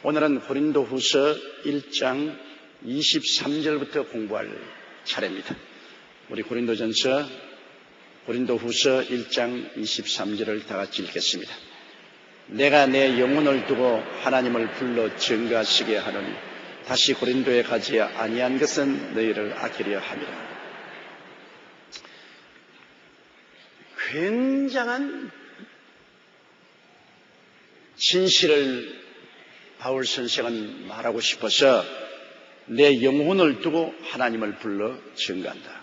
오늘은 고린도후서 1장 23절부터 공부할 차례입니다. 우리 고린도후서 1장 23절을 다 같이 읽겠습니다. 내가 내 영혼을 두고 하나님을 불러 증거하시게 하노니 다시 고린도에 가지 아니한 것은 너희를 아끼려 함이라. 굉장한 진실을 바울 선생은 말하고 싶어서 내 영혼을 두고 하나님을 불러 증거한다.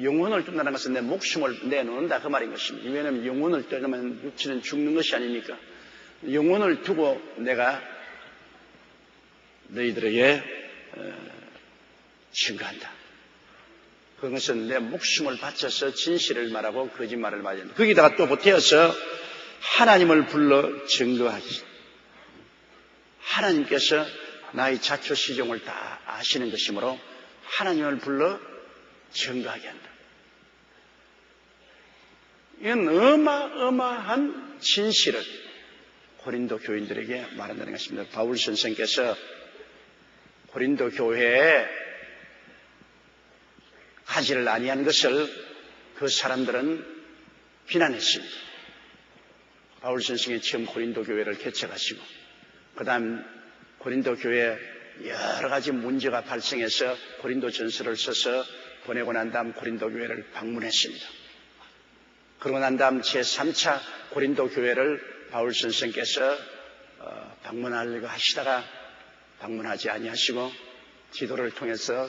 영혼을 둔다는 것은 내 목숨을 내놓는다 그 말인 것입니다. 왜냐하면 영혼을 떠나면 육체는 죽는 것이 아니니까 영혼을 두고 내가 너희들에게 증거한다. 그것은 내 목숨을 바쳐서 진실을 말하고 거짓말을 말해야 한다. 거기다가 또 보태어서 하나님을 불러 증거하기. 하나님께서 나의 자초시종을 다 아시는 것이므로 하나님을 불러 증거하게 한다. 이건 어마어마한 진실을 고린도 교인들에게 말한다는 것입니다. 바울 선생께서 고린도 교회에 가지를 아니한 것을 그 사람들은 비난했습니다. 바울 선생이 처음 고린도 교회를 개척하시고 그 다음 고린도 교회에 여러 가지 문제가 발생해서 고린도 전서를 써서 보내고 난 다음 고린도 교회를 방문했습니다. 그러고 난 다음 제3차 고린도 교회를 바울 선생께서 방문하려고 하시다가 방문하지 아니하시고 기도를 통해서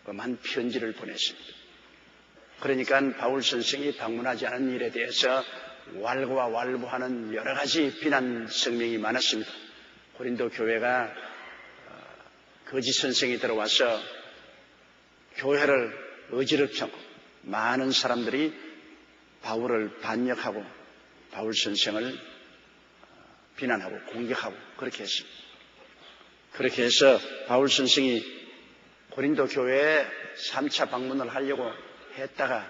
한 편지를 보냈습니다. 그러니까 바울 선생이 방문하지 않은 일에 대해서 왈가왈부하는 여러 가지 비난 성명이 많았습니다. 고린도 교회가 거짓 선생이 들어와서 교회를 어지럽혀 많은 사람들이 바울을 반역하고 바울 선생을 비난하고 공격하고 그렇게 했습니다. 그렇게 해서 바울 선생이 고린도 교회에 3차 방문을 하려고 했다가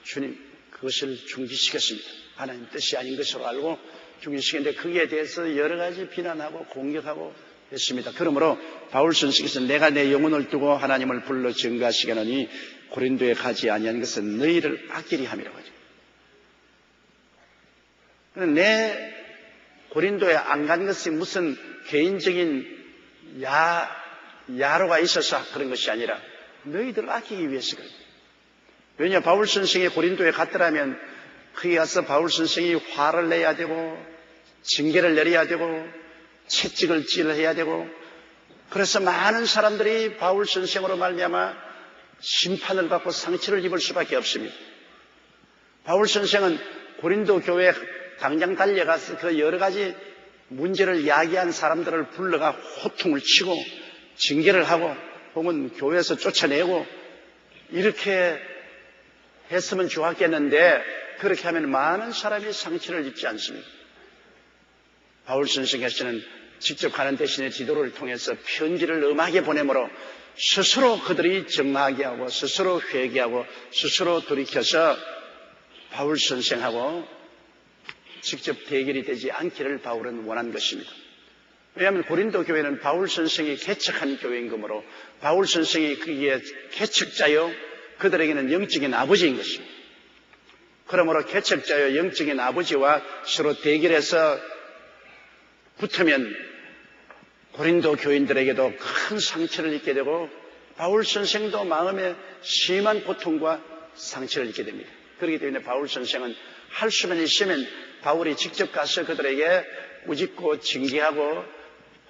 주님 그것을 중지시켰습니다. 하나님 뜻이 아닌 것으로 알고 중지시켰는데 거기에 대해서 여러 가지 비난하고 공격하고 했습니다. 그러므로 바울 선생께서 내가 내 영혼을 두고 하나님을 불러 증거하시게 하노니 고린도에 가지 아니한 것은 너희를 아끼리 함이라고 하죠. 내 고린도에 안 간 것이 무슨 개인적인 야로가 있어서 그런 것이 아니라 너희들을 아끼기 위해서 그래요. 왜냐 바울 선생이 고린도에 갔더라면 거기 가서 바울 선생이 화를 내야 되고 징계를 내려야 되고 채찍을 찔러야 되고 그래서 많은 사람들이 바울 선생으로 말미암아 심판을 받고 상처를 입을 수밖에 없습니다. 바울 선생은 고린도 교회에 당장 달려가서 그 여러 가지 문제를 야기한 사람들을 불러가 호통을 치고 징계를 하고 혹은 교회에서 쫓아내고 이렇게 했으면 좋았겠는데 그렇게 하면 많은 사람이 상처를 입지 않습니다. 바울 선생께서는 직접 가는 대신에 지도를 통해서 편지를 엄하게 보내므로 스스로 그들이 정하게 하고 스스로 회개하고 스스로 돌이켜서 바울 선생하고 직접 대결이 되지 않기를 바울은 원한 것입니다. 왜냐하면 고린도 교회는 바울 선생이 개척한 교회인 거므로 바울 선생이 그게 개척자요 그들에게는 영적인 아버지인 것입니다. 그러므로 개척자요 영적인 아버지와 서로 대결해서 붙으면 고린도 교인들에게도 큰 상처를 입게 되고 바울 선생도 마음에 심한 고통과 상처를 입게 됩니다. 그렇기 때문에 바울 선생은 할 수만 있으면 바울이 직접 가서 그들에게 꾸짖고 징계하고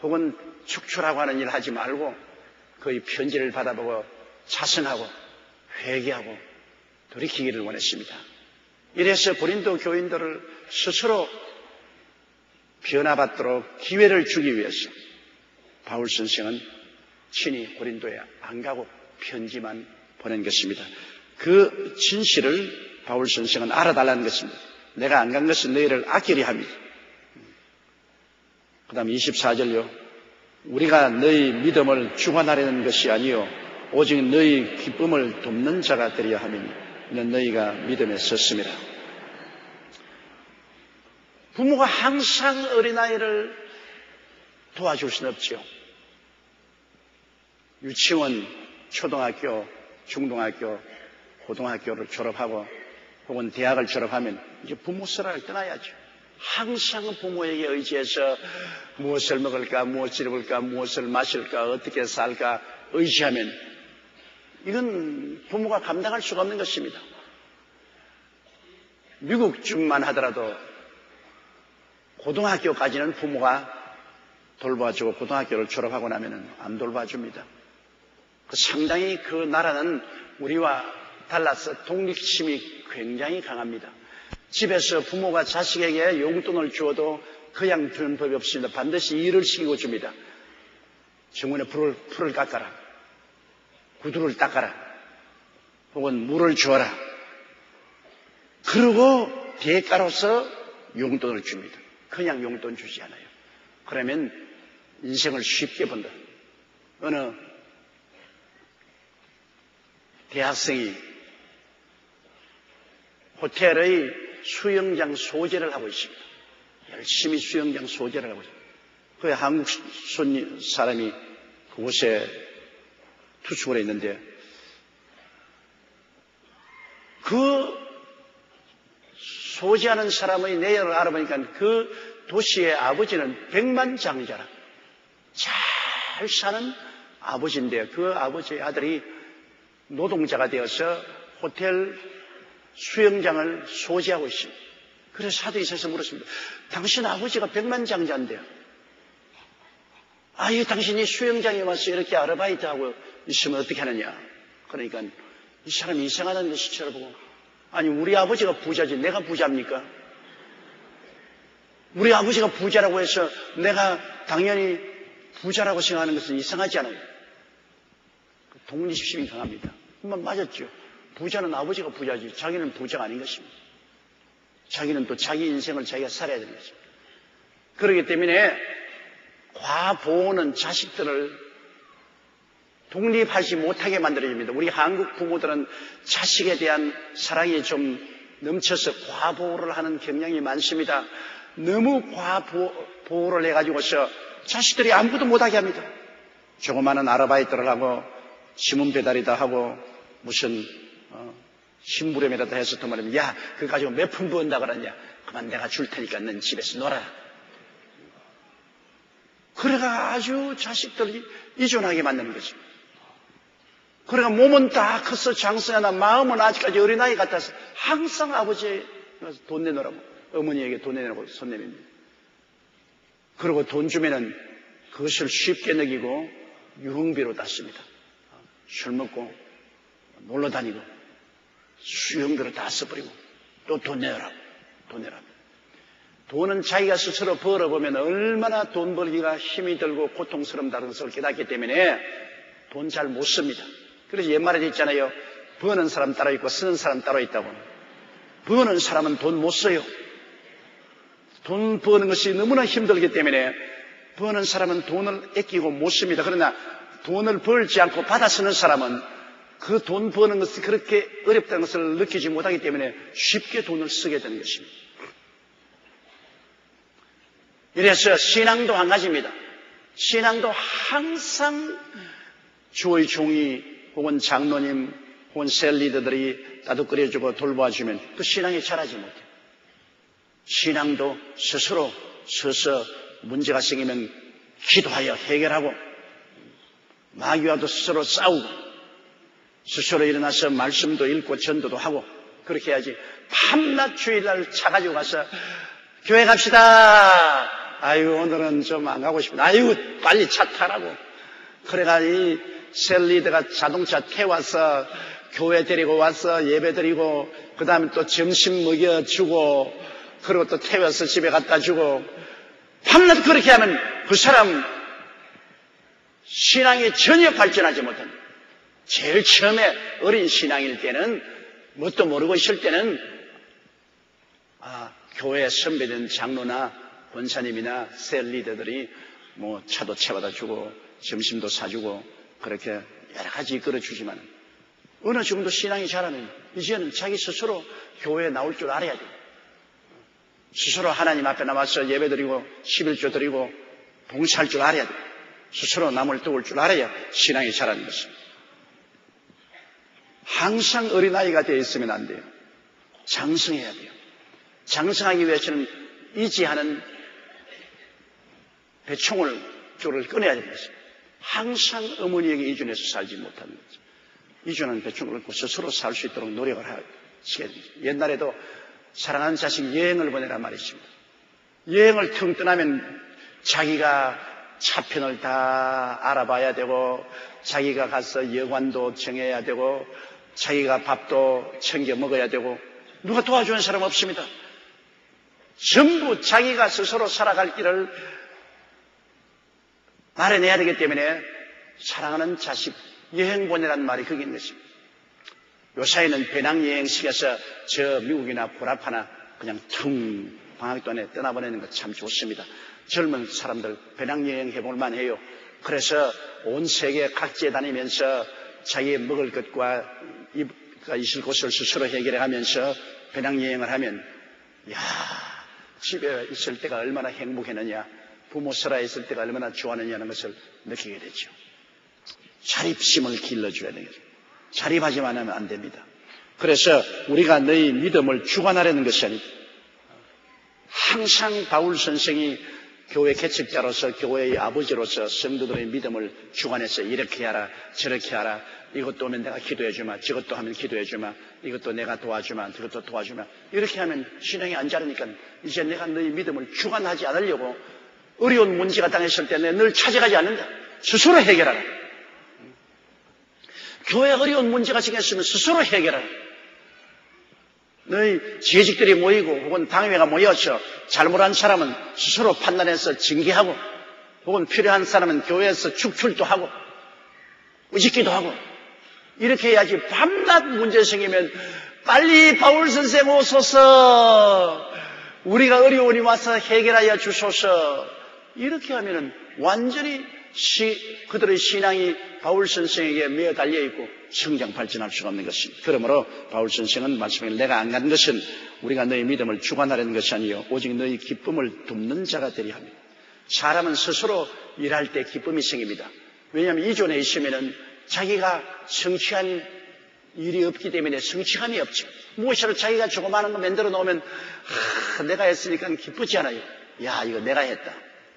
혹은 축출하고 하는 일을 하지 말고 그의 편지를 받아보고 자성하고 회개하고 돌이키기를 원했습니다. 이래서 고린도 교인들을 스스로 변화받도록 기회를 주기 위해서 바울 선생은 친히 고린도에 안 가고 편지만 보낸 것입니다. 그 진실을 바울 선생은 알아달라는 것입니다. 내가 안 간 것은 너희를 아끼리 함이다. 그 다음 24절요. 우리가 너희 믿음을 주관하려는 것이 아니요 오직 너희 기쁨을 돕는 자가 되려 함이니 이는 너희가 믿음에 섰음이라. 부모가 항상 어린아이를 도와줄 수는 없지요. 유치원, 초등학교, 중등학교, 고등학교를 졸업하고 혹은 대학을 졸업하면 이제 부모 수라를 떠나야죠. 항상 부모에게 의지해서 무엇을 먹을까, 무엇을 입을까, 무엇을 마실까, 어떻게 살까 의지하면 이건 부모가 감당할 수가 없는 것입니다. 미국쯤만 하더라도 고등학교까지는 부모가 돌봐주고 고등학교를 졸업하고 나면 안 돌봐줍니다. 상당히 그 나라는 우리와 달라서 독립심이 굉장히 강합니다. 집에서 부모가 자식에게 용돈을 주어도 그냥 주는 법이 없습니다. 반드시 일을 시키고 줍니다. 정원에 풀을 깎아라. 구두를 닦아라. 혹은 물을 주어라. 그리고 대가로서 용돈을 줍니다. 그냥 용돈 주지 않아요. 그러면 인생을 쉽게 본다. 어느 대학생이 호텔의 수영장 소재를 하고 있습니다. 열심히 수영장 소재를 하고 있습니다. 그 한국 사람이 그곳에 투숙을 했는데 그 소재하는 사람의 내역을 알아보니까 그 도시의 아버지는 백만장자라 잘 사는 아버지인데 그 아버지의 아들이 노동자가 되어서 호텔 수영장을 소재하고 있습니다. 그래서 사도이사에서 물었습니다. 당신 아버지가 백만장자인데요. 아유, 당신이 수영장에 와서 이렇게 아르바이트하고 있으면 어떻게 하느냐. 그러니까 이 사람이 이상하다는 듯이 쳐다보고 아니 우리 아버지가 부자지 내가 부자입니까? 우리 아버지가 부자라고 해서 내가 당연히 부자라고 생각하는 것은 이상하지 않아요. 독립심이 강합니다. 맞았죠. 부자는 아버지가 부자지 자기는 부자가 아닌 것입니다. 자기는 또 자기 인생을 자기가 살아야 되는 것입니다. 그렇기 때문에 과보호는 자식들을 독립하지 못하게 만들어줍니다. 우리 한국 부모들은 자식에 대한 사랑이 좀 넘쳐서 과보호를 하는 경향이 많습니다. 너무 과보호를 해가지고서 자식들이 아무것도 못하게 합니다. 조그마한 아르바이트를 하고 지문 배달이다 하고 무슨 심부름이라도 해서 또 말하면 야 그거 가지고 몇 푼 번다 그러냐. 그만 내가 줄 테니까 넌 집에서 놀아라. 그래가 아주 자식들이 의존하게 만드는 거죠. 그래가 몸은 다 커서 장성하나 마음은 아직까지 어린아이 같아서 항상 아버지에 돈 내놓으라고 어머니에게 돈 내놓으라고 손 내밉니다. 그리고 돈 주면은 그것을 쉽게 먹이고 유흥비로 땄습니다. 술 먹고 놀러 다니고 수영비로 다 써버리고 또 돈 내라고 돈 내라고. 돈은 자기가 스스로 벌어보면 얼마나 돈 벌기가 힘이 들고 고통스럽다는 것을 깨닫기 때문에 돈 잘 못 씁니다. 그래서 옛말에 있잖아요. 버는 사람 따로 있고 쓰는 사람 따로 있다고. 버는 사람은 돈 못 써요. 돈 버는 것이 너무나 힘들기 때문에 버는 사람은 돈을 아끼고 못 씁니다. 그러나 돈을 벌지 않고 받아 쓰는 사람은 그 돈 버는 것이 그렇게 어렵다는 것을 느끼지 못하기 때문에 쉽게 돈을 쓰게 되는 것입니다. 이래서 신앙도 한 가지입니다. 신앙도 항상 주의 종이 혹은 장로님 혹은 셀리더들이 따뜻거려주고 돌봐주면 그 신앙이 자라지 못해요. 신앙도 스스로 서서 문제가 생기면 기도하여 해결하고 마귀와도 스스로 싸우고 스스로 일어나서 말씀도 읽고 전도도 하고 그렇게 해야지 밤낮 주일날 차 가지고 가서 교회 갑시다. 아유 오늘은 좀 안 가고 싶다. 아유 빨리 차 타라고. 그래가 이 셀리드가 자동차 태워서 교회 데리고 와서 예배 드리고 그 다음에 또 점심 먹여주고 그리고 또 태워서 집에 갖다 주고 밤낮 그렇게 하면 그 사람 신앙이 전혀 발전하지 못한다. 제일 처음에 어린 신앙일 때는 뭣도 모르고 있을 때는 교회 선배된 장로나 권사님이나 셀리더들이 뭐 차도 채워다 주고 점심도 사주고 그렇게 여러 가지 이끌어주지만 어느 정도 신앙이 자라면 이제는 자기 스스로 교회에 나올 줄 알아야 돼요. 스스로 하나님 앞에 나와서 예배 드리고 11조 드리고 봉사할 줄 알아야 돼요. 스스로 남을 도울 줄 알아야 신앙이 자라는 것입니다. 항상 어린아이가 되어 있으면 안 돼요. 장성해야 돼요. 장성하기 위해서는 이지하는 배총을 쪽을 꺼내야 되는 것입니다. 항상 어머니에게 이준해서 살지 못하는 거죠. 이준하는 배총을 끊고 스스로 살 수 있도록 노력을 하시게 됩니다. 옛날에도 사랑하는 자식 여행을 보내란 말이 있습니다. 여행을 텅 떠나면 자기가 차편을 다 알아봐야 되고 자기가 가서 여관도 정해야 되고 자기가 밥도 챙겨 먹어야 되고 누가 도와주는 사람 없습니다. 전부 자기가 스스로 살아갈 길을 마련해야 되기 때문에 사랑하는 자식 여행 보내라는 말이 거기 있는 것입니다. 요사이는 배낭여행식에서 저 미국이나 보라파나 그냥 퉁 방학 동안에 떠나보내는 것 참 좋습니다. 젊은 사람들 배낭여행 해볼 만해요. 그래서 온 세계 각지에 다니면서 자기의 먹을 것과 있을 곳을 스스로 해결해가면서 배낭여행을 하면 집에 있을 때가 얼마나 행복했느냐, 부모 설아에 있을 때가 얼마나 좋았느냐는 것을 느끼게 되죠. 자립심을 길러줘야 되는 거죠. 자립하지만 하면 안 됩니다. 그래서 우리가 너희 믿음을 주관하려는 것이 아니다. 항상 바울 선생이 교회 개척자로서 교회의 아버지로서 성도들의 믿음을 주관해서 이렇게 하라 저렇게 하라, 이것도 오면 내가 기도해 주마, 저것도 하면 기도해 주마, 이것도 내가 도와주마, 저것도 도와주마, 이렇게 하면 신앙이 안 자르니까 이제 내가 너희 믿음을 주관하지 않으려고 어려운 문제가 당했을 때 늘 찾아가지 않는다. 스스로 해결하라. 교회에 어려운 문제가 생겼으면 스스로 해결하라. 너희 재직들이 모이고 혹은 당회가 모여서 잘못한 사람은 스스로 판단해서 징계하고 혹은 필요한 사람은 교회에서 축출도 하고 의식기도 하고 이렇게 해야지. 밤낮 문제 생기면 빨리 바울 선생 오소서, 우리가 어려우니 와서 해결하여 주소서, 이렇게 하면은 완전히 그들의 신앙이 바울 선생에게 매어 달려있고 성장 발전할 수가 없는 것입니다. 그러므로 바울 선생은 말씀에 내가 안 간 것은 우리가 너희 믿음을 주관하려는 것이 아니요 오직 너희 기쁨을 돕는 자가 되리 합니다. 사람은 스스로 일할 때 기쁨이 생깁니다. 왜냐하면 이존에 있으면은 자기가 성취한 일이 없기 때문에 성취감이 없죠. 무엇이라도 자기가 조그마한 거 만들어 놓으면 내가 했으니까 기쁘지 않아요. 야, 이거 내가 했다.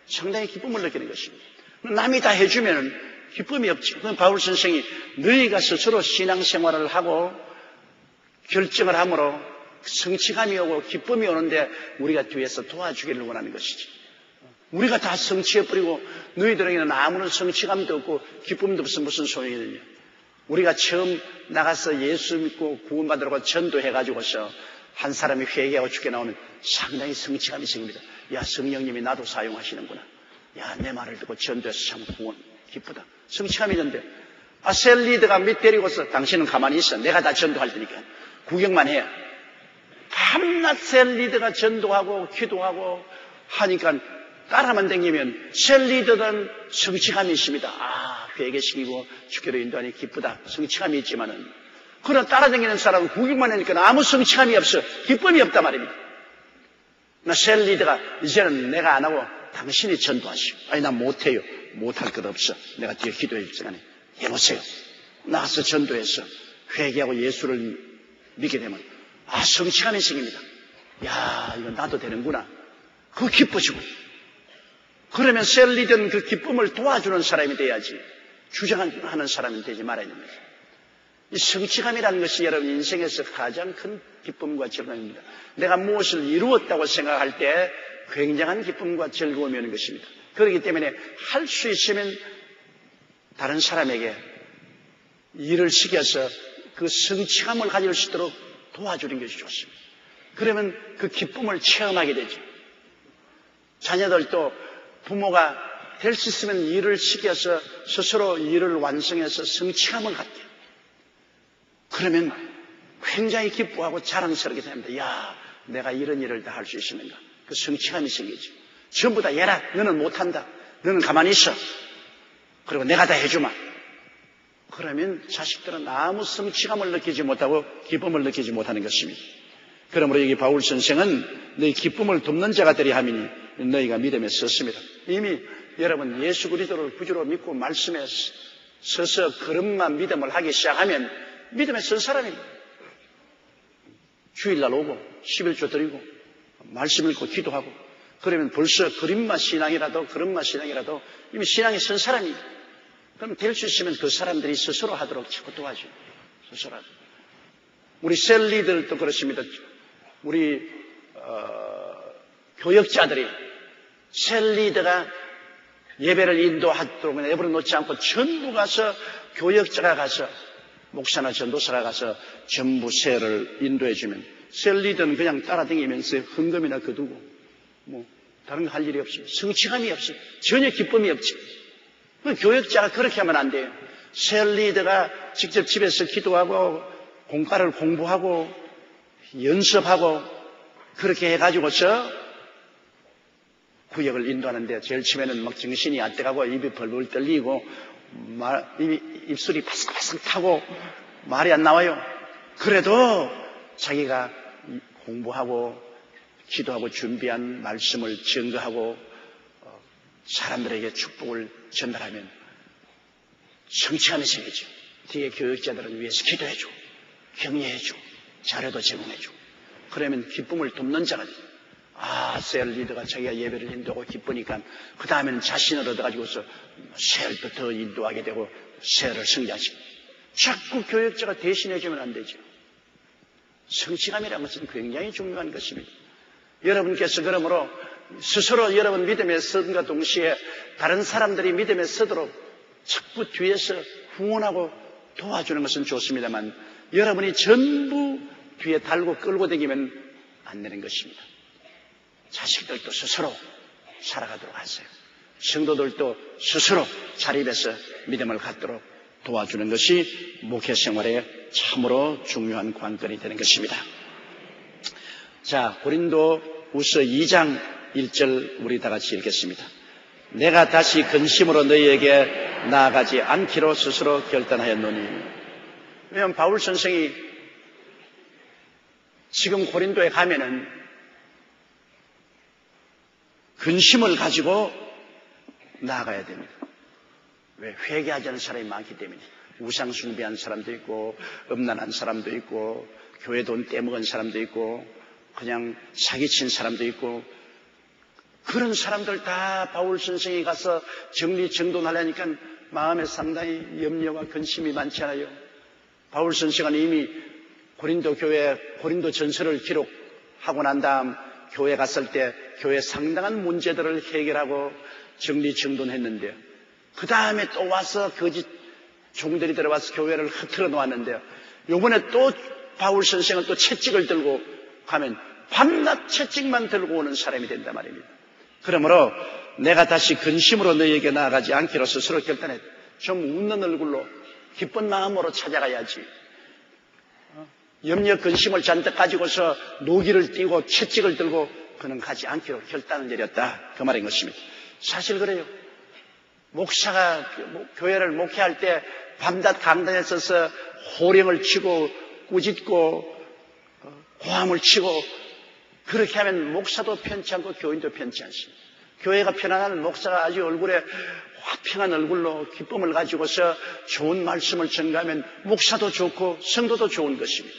상당히 기쁨을 느끼는 것입니다. 남이 다 해주면 기쁨이 없지. 그건 바울 선생이 너희가 스스로 신앙생활을 하고 결정을 함으로 성취감이 오고 기쁨이 오는데 우리가 뒤에서 도와주기를 원하는 것이지. 우리가 다 성취해버리고 너희들에게는 아무런 성취감도 없고 기쁨도 없으면 무슨 소용이느냐. 우리가 처음 나가서 예수 믿고 구원받으라고 전도해가지고서 한 사람이 회개하고 죽게 나오면 상당히 성취감이 생깁니다. 야, 성령님이 나도 사용하시는구나. 야, 내 말을 듣고 전도해서 참 구원 기쁘다. 성취감이 있는데 셀리드가 밑 데리고서 당신은 가만히 있어. 내가 다 전도할 테니까 구경만 해. 밤낮 셀리드가 전도하고 기도하고 하니까 따라만 다니면 셀리드는 성취감이 있습니다. 회개시키고 주께로 인도하니 기쁘다. 성취감이 있지만은 그러나 따라다니는 사람은 구경만 하니까 아무 성취감이 없어. 기쁨이 없단 말입니다. 나 셀리드가 이제는 내가 안 하고 당신이 전도하시오. 아니 난 못해요. 못할 것 없어. 내가 뒤에 기도해 줄 시간에 해보세요. 나가서 전도해서 회개하고 예수를 믿게 되면 성취감이 생깁니다. 야, 이거 나도 되는구나. 그거 기뻐지고. 그러면 셀리드는 그 기쁨을 도와주는 사람이 돼야지 주장하는 사람이 되지 말아야 됩니다. 이 성취감이라는 것이 여러분 인생에서 가장 큰 기쁨과 즐거움입니다. 내가 무엇을 이루었다고 생각할 때 굉장한 기쁨과 즐거움이 오는 것입니다. 그렇기 때문에 할 수 있으면 다른 사람에게 일을 시켜서 그 성취감을 가질 수 있도록 도와주는 것이 좋습니다. 그러면 그 기쁨을 체험하게 되죠. 자녀들도 부모가 될 수 있으면 일을 시켜서 스스로 일을 완성해서 성취감을 갖게. 그러면 굉장히 기뻐하고 자랑스럽게 됩니다. 야, 내가 이런 일을 다 할 수 있으는가. 그 성취감이 생기죠. 전부 다 얘라, 너는 못한다. 너는 가만히 있어. 그리고 내가 다 해주마. 그러면 자식들은 아무 성취감을 느끼지 못하고 기쁨을 느끼지 못하는 것입니다. 그러므로 여기 바울 선생은 너희 기쁨을 돕는 자가 되리 하미니 너희가 믿음에 섰습니다. 이미 여러분 예수 그리스도를 구주로 믿고 말씀에 서서 걸음만 믿음을 하기 시작하면 믿음에 선 사람입니다. 주일날 오고 11조 드리고 말씀 읽고 기도하고 그러면 벌써 걸음마 신앙이라도 이미 신앙이 선 사람이에요. 그럼 될 수 있으면 그 사람들이 스스로 하도록 자꾸 도와줘요. 스스로 하도록. 우리 셀리들도 그렇습니다. 우리 교역자들이 셀리드가 예배를 인도하도록 내버려 놓지 않고 전부 가서 교역자가 가서 목사나 전도사가 가서 전부 세를 인도해 주면 셀리드는 그냥 따라다니면서 헌금이나 거두고 뭐 다른 거 할 일이 없어요. 성취감이 없어요. 전혀 기쁨이 없지. 교역자가 그렇게 하면 안 돼요. 셀리드가 직접 집에서 기도하고 공과를 공부하고 연습하고 그렇게 해가지고서 구역을 인도하는데 제일 처음에는 막 정신이 안 돼가고 입이 벌벌 떨리고 입술이 바삭바삭 타고 말이 안 나와요. 그래도 자기가 공부하고 기도하고 준비한 말씀을 증거하고 사람들에게 축복을 전달하면 성취감이 생기죠. 뒤에 교역자들은 위해서 기도해주고 격려해주고 자료도 제공해주고 그러면 기쁨을 돕는 자가 돼요. 셀 리더가 자기가 예배를 인도하고 기쁘니까 그 다음에는 자신을 얻어가지고서 셀도 더 인도하게 되고 셀을 성장시키고 자꾸 교역자가 대신해주면 안 되죠. 성취감이라는 것은 굉장히 중요한 것입니다. 여러분께서 그러므로 스스로 여러분 믿음에 선과 동시에 다른 사람들이 믿음에 서도록 자꾸 뒤에서 후원하고 도와주는 것은 좋습니다만 여러분이 전부 뒤에 달고 끌고 다니면 안 되는 것입니다. 자식들도 스스로 살아가도록 하세요. 성도들도 스스로 자립해서 믿음을 갖도록 도와주는 것이 목회 생활에 참으로 중요한 관건이 되는 것입니다. 자, 고린도후서 2장 1절 우리 다 같이 읽겠습니다. 내가 다시 근심으로 너희에게 나아가지 않기로 스스로 결단하였노니. 왜냐하면 바울 선생이 지금 고린도에 가면은 근심을 가지고 나아가야 됩니다. 왜? 회개하지 않은 사람이 많기 때문에. 우상 숭배한 사람도 있고 음란한 사람도 있고 교회 돈 떼먹은 사람도 있고 그냥 사기친 사람도 있고 그런 사람들 다 바울 선생이 가서 정리정돈하려니까 마음에 상당히 염려와 근심이 많잖아요. 바울 선생은 이미 고린도 교회 고린도 전서를 기록하고 난 다음 교회 갔을 때 교회 상당한 문제들을 해결하고 정리정돈했는데요. 그 다음에 또 와서 거짓 종들이 들어와서 교회를 흐트러 놓았는데요. 요번에 또 바울 선생은 또 채찍을 들고 가면 밤낮 채찍만 들고 오는 사람이 된단 말입니다. 그러므로 내가 다시 근심으로 너희에게 나아가지 않기로 스스로 결단했다. 좀 웃는 얼굴로 기쁜 마음으로 찾아가야지. 염려 근심을 잔뜩 가지고서 노기를 띠고 채찍을 들고 그는 가지 않기로 결단을 내렸다. 그 말인 것입니다. 사실 그래요. 목사가 교회를 목회할 때 밤낮 강단에 서서 호령을 치고 꾸짖고 고함을 치고 그렇게 하면 목사도 편치 않고 교인도 편치 않습니다. 교회가 편안한 목사가 아주 얼굴에 화평한 얼굴로 기쁨을 가지고서 좋은 말씀을 전가하면 목사도 좋고 성도도 좋은 것입니다.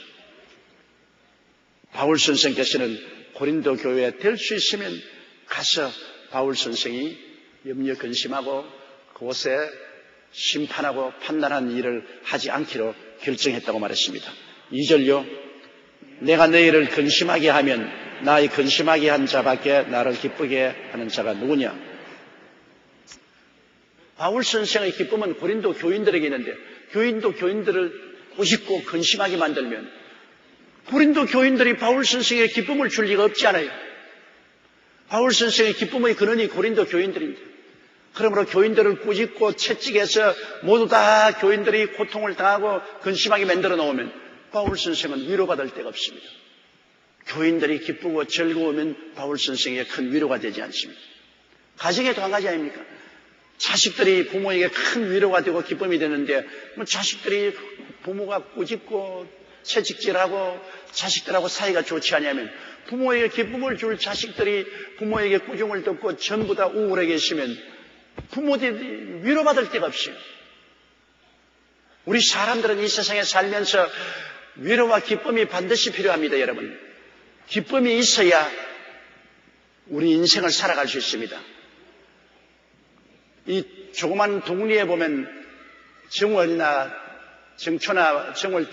바울 선생께서는 고린도 교회에 될 수 있으면 가서 바울 선생이 염려 근심하고 그곳에 심판하고 판단하는 일을 하지 않기로 결정했다고 말했습니다. 2절요. 내가 너희를 근심하게 하면 나의 근심하게 한 자밖에 나를 기쁘게 하는 자가 누구냐? 바울 선생의 기쁨은 고린도 교인들에게 있는데 교인도 교인들을 꾸짖고 근심하게 만들면 고린도 교인들이 바울 선생의 기쁨을 줄 리가 없지 않아요. 바울 선생의 기쁨의 근원이 고린도 교인들입니다. 그러므로 교인들을 꾸짖고 채찍해서 모두 다 교인들이 고통을 당하고 근심하게 만들어 놓으면 바울 선생은 위로받을 데가 없습니다. 교인들이 기쁘고 즐거우면 바울 선생에게 큰 위로가 되지 않습니다. 가정에도 한 가지 아닙니까? 자식들이 부모에게 큰 위로가 되고 기쁨이 되는데 자식들이 부모가 꾸짖고 채찍질하고 자식들하고 사이가 좋지 않으면 부모에게 기쁨을 줄 자식들이 부모에게 꾸중을 듣고 전부 다 우울해 계시면 부모들이 위로받을 데가 없어요. 우리 사람들은 이 세상에 살면서 위로와 기쁨이 반드시 필요합니다, 여러분. 기쁨이 있어야 우리 인생을 살아갈 수 있습니다. 이 조그만 동리에 보면 정월이나 정초나 정월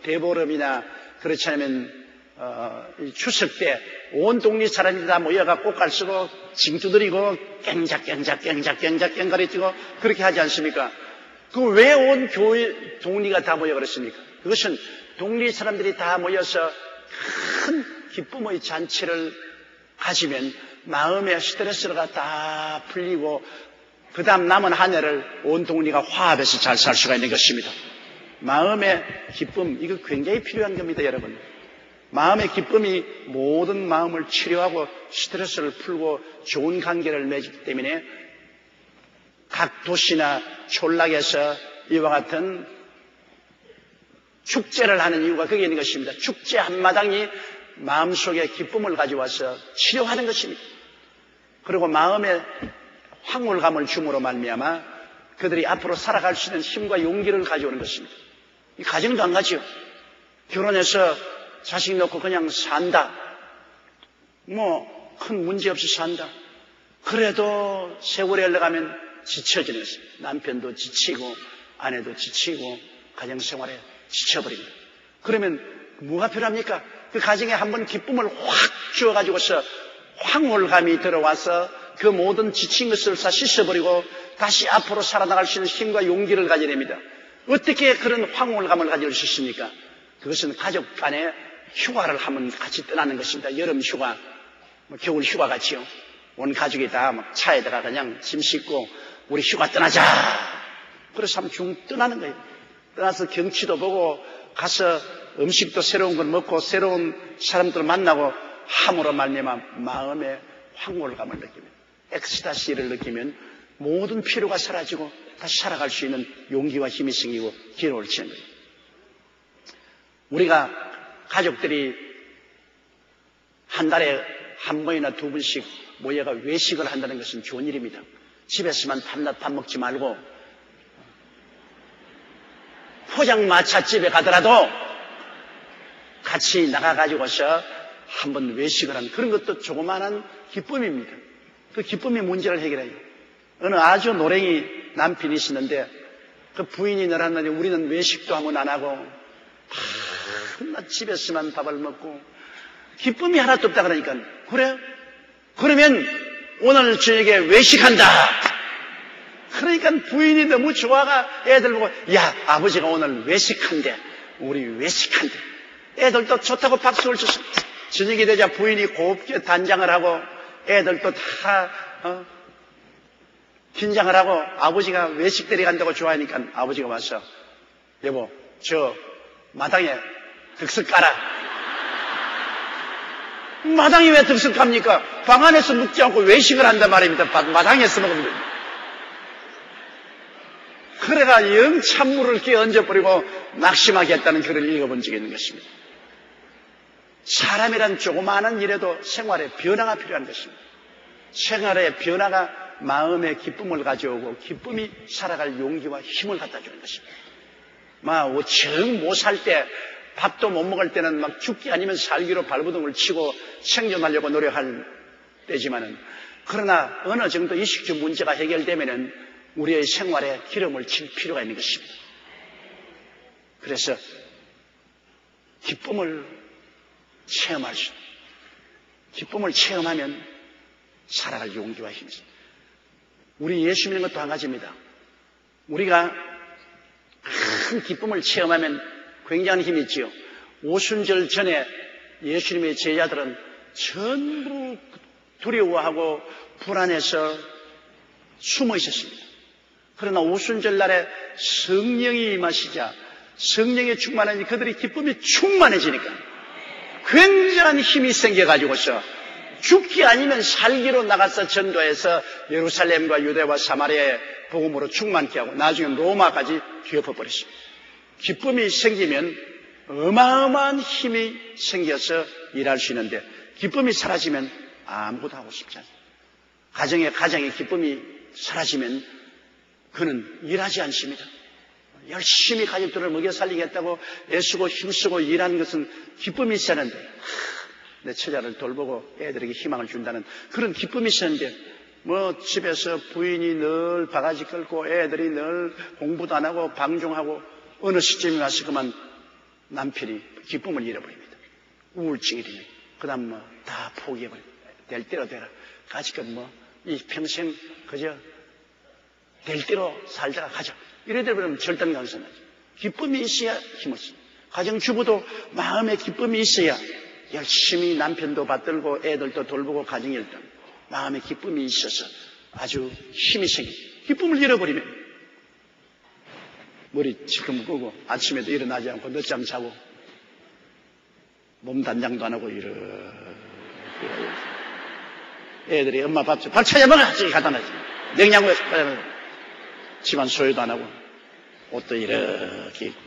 대보름이나 그렇지 않으면 추석 때 온 동리 사람이 다 모여가 꽃갈 쓰고 징 두드리고 깽작깽거리고 그렇게 하지 않습니까? 그 왜 온 교회 동리가 다 모여 그랬습니까? 그것은 동리 사람들이 다 모여서 큰 기쁨의 잔치를 가지면 마음의 스트레스가 다 풀리고 그 다음 남은 한 해를 온 동리가 화합해서 잘 살 수가 있는 것입니다. 마음의 기쁨, 이거 굉장히 필요한 겁니다, 여러분. 마음의 기쁨이 모든 마음을 치료하고 스트레스를 풀고 좋은 관계를 맺기 때문에 각 도시나 촌락에서 이와 같은 축제를 하는 이유가 거기에 있는 것입니다. 축제 한마당이 마음속에 기쁨을 가져와서 치료하는 것입니다. 그리고 마음에 황홀감을 줌으로 말미암아 그들이 앞으로 살아갈 수 있는 힘과 용기를 가져오는 것입니다. 이 가정도 안 가죠. 결혼해서 자식 놓고 그냥 산다. 큰 문제 없이 산다. 그래도 세월이 흘러가면 지쳐지는 것입니다. 남편도 지치고 아내도 지치고 가정생활에 지쳐버립니다. 그러면 뭐가 필요합니까? 그 가정에 한번 기쁨을 확 주어가지고서 황홀감이 들어와서 그 모든 지친 것을 다 씻어버리고 다시 앞으로 살아나갈 수 있는 힘과 용기를 가져야 됩니다. 어떻게 그런 황홀감을 가질 수 있습니까? 그것은 가족 간에 휴가를 한번 같이 떠나는 것입니다. 여름 휴가, 겨울 휴가 같이요. 온 가족이 다 막 차에다가 그냥 짐 싣고 우리 휴가 떠나자. 그래서 한번 중 떠나는 거예요. 떠나서 경치도 보고 가서 음식도 새로운 걸 먹고 새로운 사람들을 만나고 함으로 말미암아 마음의 황홀감을 느끼면, 엑스타시를 느끼면 모든 피로가 사라지고 다시 살아갈 수 있는 용기와 힘이 생기고 기로를 치는 거예요. 우리가 가족들이 한 달에 한 번이나 두 번씩 모여가 외식을 한다는 것은 좋은 일입니다. 집에서만 밤낮 밥 먹지 말고 포장마차집에 가더라도 같이 나가가지고서 한번 외식을 하는 그런 것도 조그마한 기쁨입니다. 그 기쁨의 문제를 해결해요. 어느 아주 노랭이 남편이 있었는데 그 부인이 늘었는데 우리는 외식도 한번 안 하고 밤낮 집에서만 밥을 먹고 기쁨이 하나도 없다 그러니까 그래? 그러면 오늘 저녁에 외식한다. 그러니까 부인이 너무 좋아가 애들 보고 야 아버지가 오늘 외식한대. 우리 외식한대. 애들도 좋다고 박수를 쳤어. 저녁이 되자 부인이 곱게 단장을 하고 애들도 다 긴장을 하고 아버지가 외식 데려간다고 좋아하니까 아버지가 와서 여보 저 마당에 득석 깔아. 마당에 왜 득석 갑니까? 방 안에서 묵지 않고 외식을 한단 말입니다. 마당에서 먹으면 됩니다. 그래가 영 찬물을 끼얹어버리고 낙심하게 했다는 글을 읽어본 적이 있는 것입니다. 사람이란 조그마한 일에도 생활에 변화가 필요한 것입니다. 생활의 변화가 마음의 기쁨을 가져오고 기쁨이 살아갈 용기와 힘을 갖다 주는 것입니다. 정 못 살 때 밥도 못 먹을 때는 막 죽기 아니면 살기로 발버둥을 치고 생존하려고 노력할 때지만은 그러나 어느 정도 의식주 문제가 해결되면은 우리의 생활에 기름을 칠 필요가 있는 것입니다. 그래서 기쁨을 체험할 수, 기쁨을 체험하면 살아갈 용기와 힘이 있습니다. 우리 예수 믿는 것도 한 가지입니다. 우리가 큰 기쁨을 체험하면 굉장한 힘이 있지요. 오순절 전에 예수님의 제자들은 전부 두려워하고 불안해서 숨어 있었습니다. 그러나 오순절 날에 성령이 임하시자 성령에 충만하니 그들이 기쁨이 충만해지니까 굉장한 힘이 생겨가지고서 죽기 아니면 살기로 나가서 전도해서 예루살렘과 유대와 사마리아의 복음으로 충만케 하고 나중에 로마까지 뒤엎어버렸습니다. 기쁨이 생기면 어마어마한 힘이 생겨서 일할 수 있는데 기쁨이 사라지면 아무것도 하고 싶지 않아요. 가정에 기쁨이 사라지면 그는 일하지 않습니다. 열심히 가족들을 먹여 살리겠다고 애쓰고 힘쓰고 일하는 것은 기쁨이 있었는데, 내 처자를 돌보고 애들에게 희망을 준다는 그런 기쁨이 있었는데, 집에서 부인이 늘 바가지 끌고 애들이 늘 공부도 안 하고 방종하고 어느 시점에 와서 그만 남편이 기쁨을 잃어버립니다. 우울증이 됩니다. 그 다음 다 포기해버립니다. 될 대로 되라. 가지껏 이 평생 그저 될 대로 살다가 가자. 이래되면 절단강선하죠. 기쁨이 있어야 힘을 씁니다. 가정주부도 마음에 기쁨이 있어야 열심히 남편도 받들고 애들도 돌보고 가정이 일단 마음에 기쁨이 있어서 아주 힘이 생깁니다. 기쁨을 잃어버리면 머리 지금 끄고 아침에도 일어나지 않고 늦잠 자고 몸 단장도 안 하고 이렇게 애들이 엄마 밥 찾아 먹어! 저기 갖다 놔지. 냉장고에 갖다 놔. 집안 소유도 안 하고 옷도 이렇게 입고.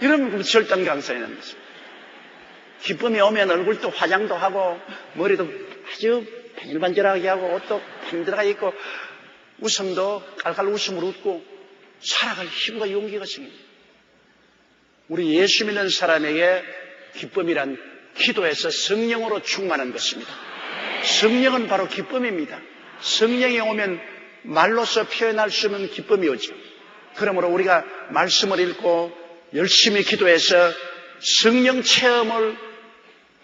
이러면 절단강산이 나는 것입니다. 기쁨이 오면 얼굴도 화장도 하고 머리도 아주 반질반질하게 하고 옷도 힘들어가 입고 웃음도 깔깔 웃음으로 웃고 살아갈 힘과 용기가 생깁니다. 우리 예수 믿는 사람에게 기쁨이란 기도에서 성령으로 충만한 것입니다. 성령은 바로 기쁨입니다. 성령이 오면 말로서 표현할 수 없는 기쁨이 오죠. 그러므로 우리가 말씀을 읽고 열심히 기도해서 성령 체험을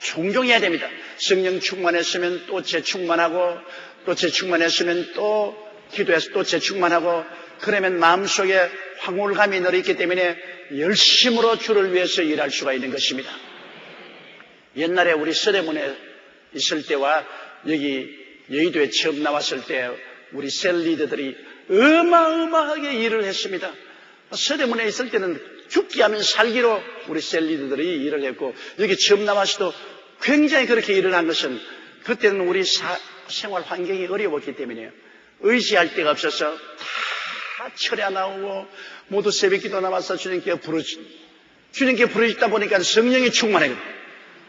종종해야 됩니다. 성령 충만했으면 또 재충만하고 또 재충만했으면 또 기도해서 또 재충만하고 그러면 마음속에 황홀감이 늘 있기 때문에 열심으로 주를 위해서 일할 수가 있는 것입니다. 옛날에 우리 서대문에 있을 때와 여기 여의도에 처음 나왔을 때 우리 셀 리더들이 어마어마하게 일을 했습니다. 서대문에 있을 때는 죽기 하면 살기로 우리 셀 리더들이 일을 했고 여기 처음 나와서도 굉장히 그렇게 일을 한 것은 그때는 우리 생활 환경이 어려웠기 때문에 의지할 데가 없어서 다 철야 나오고 모두 새벽기도 나와서 주님께 부르짖다 보니까 성령이 충만해요.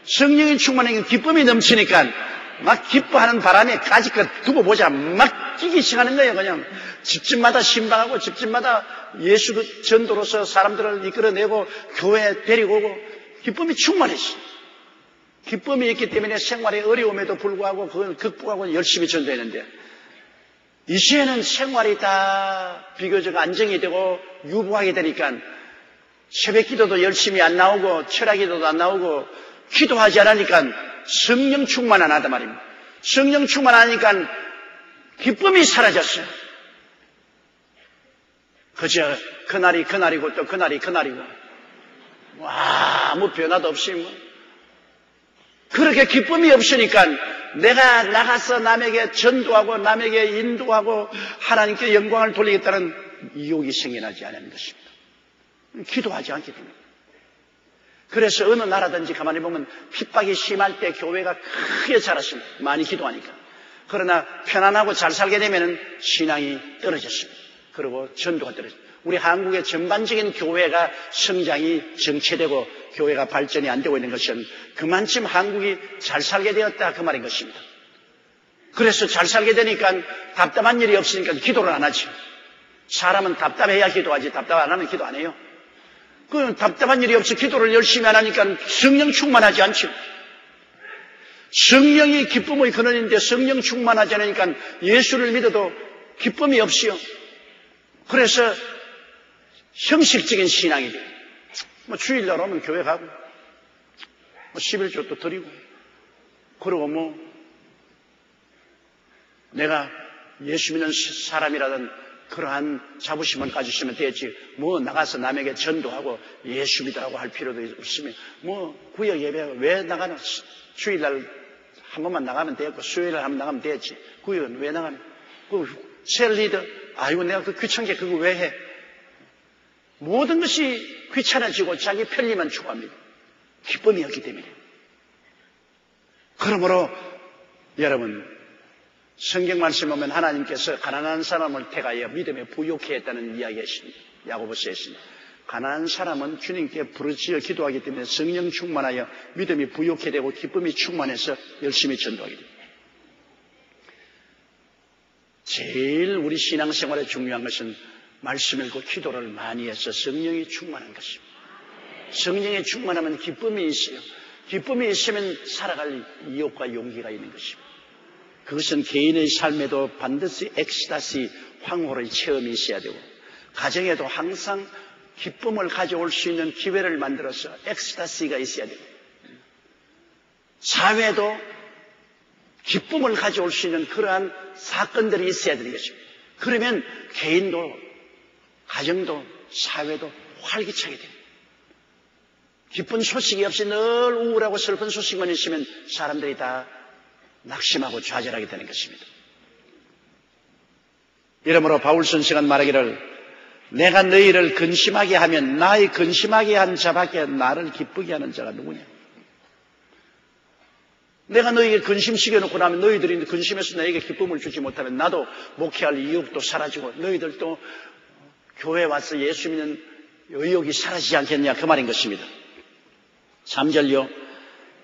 성령이 충만하니까 기쁨이 넘치니까 막 기뻐하는 바람에 까짓것 두고 보자 막 뛰기 시작하는 거예요. 그냥 집집마다 신방하고 집집마다 예수 전도로서 사람들을 이끌어내고 교회에 데리고 오고 기쁨이 충만했어요. 기쁨이 있기 때문에 생활의 어려움에도 불구하고 그걸 극복하고 열심히 전도했는데 이제는 생활이 다 비교적 안정이 되고 유보하게 되니까 새벽 기도도 열심히 안 나오고 철학 기도도 안 나오고 기도하지 않으니까 성령 충만 안 하단 말입니다. 성령 충만 안 하니까 기쁨이 사라졌어요. 그저 그날이 그날이고 또 그날이 그날이고 아무 변화도 없이 그렇게 기쁨이 없으니까 내가 나가서 남에게 전도하고 남에게 인도하고 하나님께 영광을 돌리겠다는 유혹이 생겨나지 않는 것입니다. 기도하지 않기 때문에. 그래서 어느 나라든지 가만히 보면 핍박이 심할 때 교회가 크게 자랐습니다. 많이 기도하니까. 그러나 편안하고 잘 살게 되면 신앙이 떨어졌습니다. 그리고 전도가 떨어졌습니다. 우리 한국의 전반적인 교회가 성장이 정체되고 교회가 발전이 안 되고 있는 것은 그만큼 한국이 잘 살게 되었다 그 말인 것입니다. 그래서 잘 살게 되니까 답답한 일이 없으니까 기도를 안 하지. 사람은 답답해야 기도하지 답답 안 하면 기도 안 해요. 그 답답한 일이 없어 기도를 열심히 안 하니까 성령 충만하지 않죠. 성령이 기쁨의 근원인데 성령 충만하지 않으니까 예수를 믿어도 기쁨이 없이요. 그래서 형식적인 신앙이 돼요. 주일날 오면 교회 가고 11조도 드리고 그리고 내가 예수 믿는 사람이라든 그러한 자부심을 가지시면 되지 나가서 남에게 전도하고 예수 믿으라고 할 필요도 없으면 구역 예배 왜 나가는 주일날 한 번만 나가면 되겠고 수요일날 한 번 나가면 되지 구역은 왜 나가는 셀 리더 아이고 내가 그 귀찮게 그거 왜 해 모든 것이 귀찮아지고 자기 편리만 추구합니다. 기쁨이 없기 때문에. 그러므로 여러분 성경 말씀 보면 하나님께서 가난한 사람을 택하여 믿음에 부욕해 했다는 이야기가 있습니다. 야고보서에 있습니다. 가난한 사람은 주님께 부르짖어 기도하기 때문에 성령 충만하여 믿음이 부욕해 되고 기쁨이 충만해서 열심히 전도하게 됩니다. 제일 우리 신앙생활에 중요한 것은 말씀 읽고 기도를 많이 해서 성령이 충만한 것입니다. 성령이 충만하면 기쁨이 있어요. 기쁨이 있으면 살아갈意欲과 용기가 있는 것입니다. 그것은 개인의 삶에도 반드시 엑스타시, 황홀의 체험이 있어야 되고, 가정에도 항상 기쁨을 가져올 수 있는 기회를 만들어서 엑스타시가 있어야 되고, 사회도 기쁨을 가져올 수 있는 그러한 사건들이 있어야 되는 것입니다. 그러면 개인도, 가정도, 사회도 활기차게 됩니다. 기쁜 소식이 없이 늘 우울하고 슬픈 소식만 있으면 사람들이 다 낙심하고 좌절하게 되는 것입니다. 이러므로 바울 선생은 말하기를, 내가 너희를 근심하게 하면 나의 근심하게 한 자밖에 나를 기쁘게 하는 자가 누구냐? 내가 너희에게 근심시켜놓고 나면 너희들이 근심해서 너희에게 기쁨을 주지 못하면 나도 목회할 의욕도 사라지고 너희들도 교회에 와서 예수 믿는 의욕이 사라지지 않겠냐, 그 말인 것입니다. 3절요.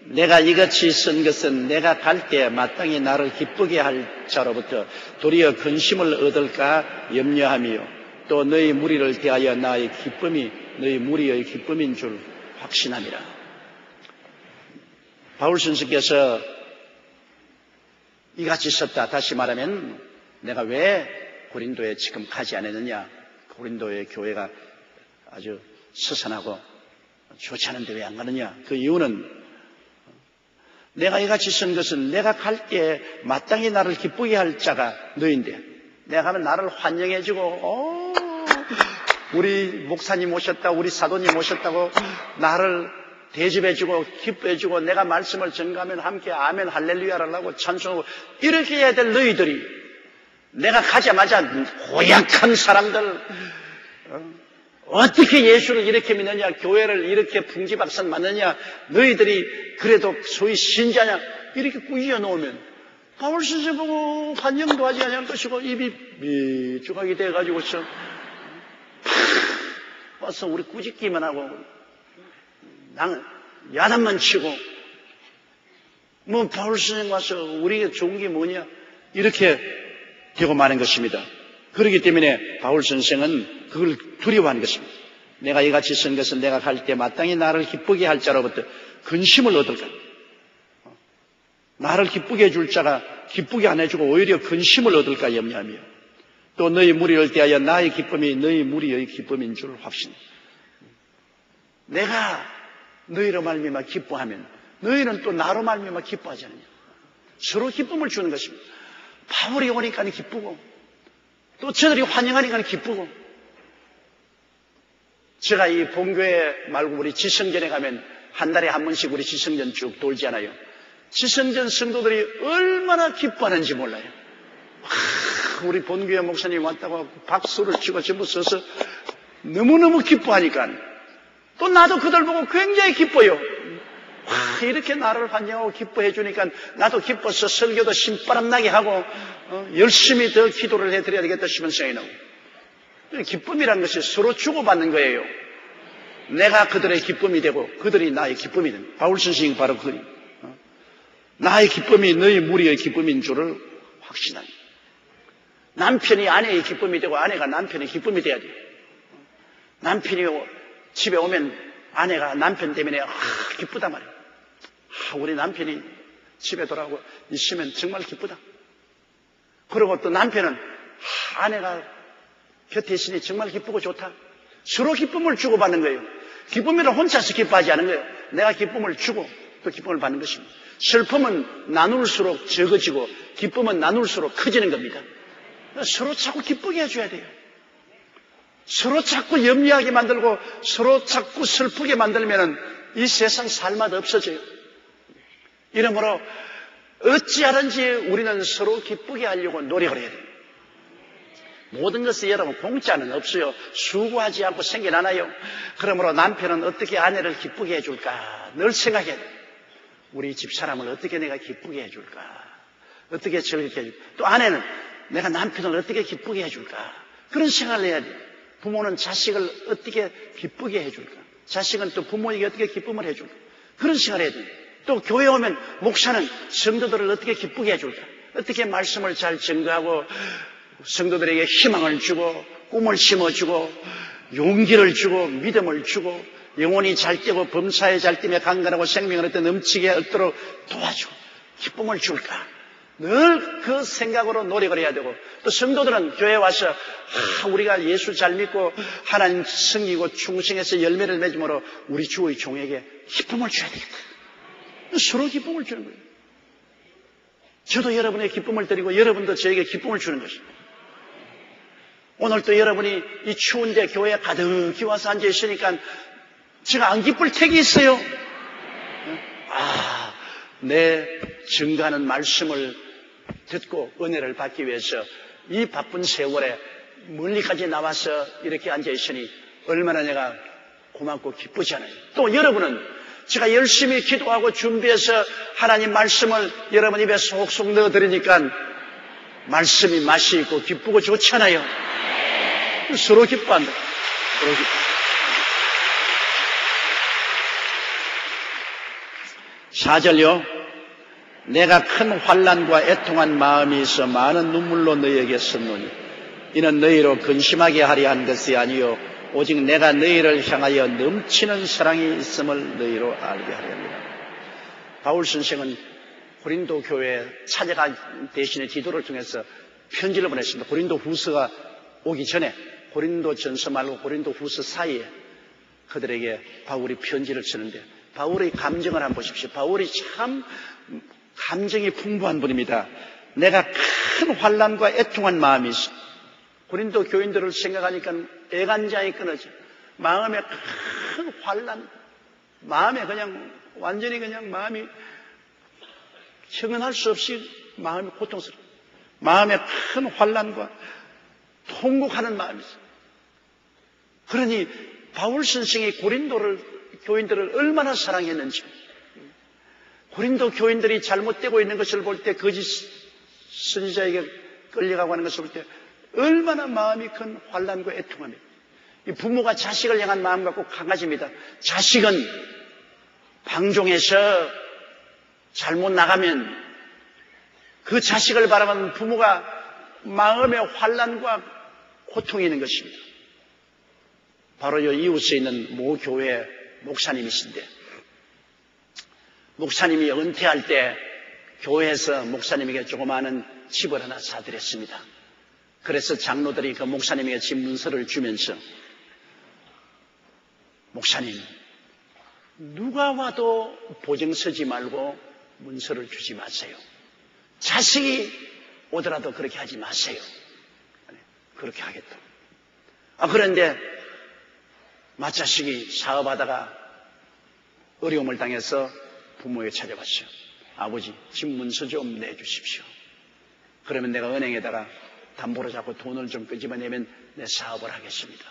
내가 이같이 쓴 것은 내가 갈 때 마땅히 나를 기쁘게 할 자로부터 도리어 근심을 얻을까 염려하며 또 너희 무리를 대하여 나의 기쁨이 너희 무리의 기쁨인 줄 확신함이라. 바울 선생께서 이같이 썼다. 다시 말하면 내가 왜 고린도에 지금 가지 않았느냐, 고린도의 교회가 아주 서산하고 좋지 않은데 왜 안 가느냐, 그 이유는 내가 이같이 쓴 것은 내가 갈 때 마땅히 나를 기쁘게 할 자가 너희인데, 내가 가면 나를 환영해주고 우리 목사님 오셨다, 우리 사도님 오셨다고 나를 대접해주고 기뻐해주고 내가 말씀을 전가하면 함께 아멘 할렐루야를 하고 찬송하고 이렇게 해야 될 너희들이 내가 가자마자 고약한 사람들, 어떻게 예수를 이렇게 믿느냐, 교회를 이렇게 풍지박산 맞느냐, 너희들이 그래도 소위 신자냐, 이렇게 꾸짖어 놓으면 바울 선생 보고 환영도 하지 않을 것이고 입이 미죽하게 돼가지고서 와서 우리 꾸짖기만 하고 야단만 치고 뭐 바울 선생 와서 우리에게 좋은 게 뭐냐, 이렇게 되고 마는 것입니다. 그렇기 때문에 바울 선생은 그걸 두려워하는 것입니다. 내가 이같이 쓴 것은 내가 갈 때 마땅히 나를 기쁘게 할 자로부터 근심을 얻을까, 나를 기쁘게 해줄 자가 기쁘게 안 해주고 오히려 근심을 얻을까 염려하며 또 너희 무리를 대하여 나의 기쁨이 너희 무리의 기쁨인 줄 확신. 내가 너희로 말미암아 기뻐하면 너희는 또 나로 말미암아 기뻐하지 않느냐. 서로 기쁨을 주는 것입니다. 바울이 오니까 기쁘고 또 저들이 환영하니까 기쁘고. 제가 이 본교회 말고 우리 지성전에 가면 한 달에 한 번씩 우리 지성전 쭉 돌잖아요. 지성전 성도들이 얼마나 기뻐하는지 몰라요. 우리 본교회 목사님 왔다고 박수를 치고 전부 서서 너무너무 기뻐하니까 또 나도 그들 보고 굉장히 기뻐요. 이렇게 나를 환영하고 기뻐해 주니까 나도 기뻐서 설교도 신바람 나게 하고 열심히 더 기도를 해드려야 되겠다 싶은 생각이 나고. 기쁨이란 것이 서로 주고받는 거예요. 내가 그들의 기쁨이 되고 그들이 나의 기쁨이 됩니다. 바울 선생이 바로 그리 나의 기쁨이 너희 무리의 기쁨인 줄을 확신합니다. 남편이 아내의 기쁨이 되고 아내가 남편의 기쁨이 돼야 돼요. 남편이 집에 오면 아내가 남편 때문에 기쁘단 말이에요. 우리 남편이 집에 돌아오고 있으면 정말 기쁘다. 그리고 또 남편은 아내가 곁에 있으니 정말 기쁘고 좋다. 서로 기쁨을 주고받는 거예요. 기쁨이란 혼자서 기뻐하지 않은 거예요. 내가 기쁨을 주고 또 기쁨을 받는 것입니다. 슬픔은 나눌수록 적어지고 기쁨은 나눌수록 커지는 겁니다. 서로 자꾸 기쁘게 해줘야 돼요. 서로 자꾸 염려하게 만들고 서로 자꾸 슬프게 만들면 이 세상 살맛 없어져요. 이러므로 어찌하든지 우리는 서로 기쁘게 하려고 노력을 해야 돼요. 모든 것이 여러분 공짜는 없어요. 수고하지 않고 생겨나나요? 그러므로 남편은 어떻게 아내를 기쁘게 해줄까 늘 생각해야 돼요. 우리 집사람을 어떻게 내가 기쁘게 해줄까, 어떻게 즐겁게 해줄까. 또 아내는 내가 남편을 어떻게 기쁘게 해줄까, 그런 생각을 해야 돼요. 부모는 자식을 어떻게 기쁘게 해줄까, 자식은 또 부모에게 어떻게 기쁨을 해줄까, 그런 생각을 해야 돼요. 또 교회 오면 목사는 성도들을 어떻게 기쁘게 해줄까, 어떻게 말씀을 잘 증거하고 성도들에게 희망을 주고 꿈을 심어주고 용기를 주고 믿음을 주고 영혼이 잘 뛰고 범사에 잘 뛰며 강건하고 생명을 얻어 넘치게 얻도록 도와주고 기쁨을 줄까? 늘 그 생각으로 노력을 해야 되고 또 성도들은 교회에 와서 우리가 예수 잘 믿고 하나님 섬기고 충성해서 열매를 맺음으로 우리 주의 종에게 기쁨을 줘야 되겠다. 서로 기쁨을 주는 거예요. 저도 여러분에게 기쁨을 드리고 여러분도 저에게 기쁨을 주는 것입니다. 오늘 또 여러분이 이 추운데 교회에 가득히 와서 앉아 있으니까 제가 안 기쁠 택이 있어요. 내 증거하는 말씀을 듣고 은혜를 받기 위해서 이 바쁜 세월에 멀리까지 나와서 이렇게 앉아 있으니 얼마나 내가 고맙고 기쁘잖아요. 또 여러분은 제가 열심히 기도하고 준비해서 하나님 말씀을 여러분 입에 속속 넣어드리니까 말씀이 맛이 있고 기쁘고 좋잖아요. 서로 기뻐한다. 서로 기뻐. 4절요. 내가 큰 환난과 애통한 마음이 있어 많은 눈물로 너희에게 썼노니 이는 너희로 근심하게 하려 한 것이 아니요 오직 내가 너희를 향하여 넘치는 사랑이 있음을 너희로 알게 하려 합니다. 바울 선생은 고린도 교회에 찾아가 대신에 디도를 통해서 편지를 보냈습니다. 고린도 후서가 오기 전에 고린도 전서 말고 고린도 후서 사이에 그들에게 바울이 편지를 쓰는데 바울의 감정을 한번 보십시오. 바울이 참 감정이 풍부한 분입니다. 내가 큰 환난과 애통한 마음이 있어. 고린도 교인들을 생각하니까 애간장이 끊어져. 마음에 큰 환난, 마음에 그냥 완전히 그냥 마음이 형언할 수 없이 마음이 고통스러워. 마음에 큰 환난과 통곡하는 마음이 있어. 그러니 바울 선생이 고린도를 교인들을 얼마나 사랑했는지. 고린도 교인들이 잘못되고 있는 것을 볼 때 거짓 선지자에게 끌려가고 하는 것을 볼 때 얼마나 마음이 큰 환난과 애통합니다. 이 부모가 자식을 향한 마음 갖고 강아지입니다. 자식은 방종해서 잘못 나가면 그 자식을 바라보는 부모가 마음의 환난과 고통이 있는 것입니다. 바로 이 이웃에 있는 모 교회 목사님이신데 목사님이 은퇴할 때 교회에서 목사님에게 조그마한 집을 하나 사드렸습니다. 그래서 장로들이 그 목사님에게 집 문서를 주면서 목사님 누가 와도 보증 서지 말고 문서를 주지 마세요. 자식이 오더라도 그렇게 하지 마세요. 그렇게 하겠다. 그런데 맏자식이 사업하다가 어려움을 당해서 부모에게 찾아왔어요. 아버지, 집 문서 좀 내주십시오. 그러면 내가 은행에다가 담보로 잡고 돈을 좀 끄집어내면 내 사업을 하겠습니다.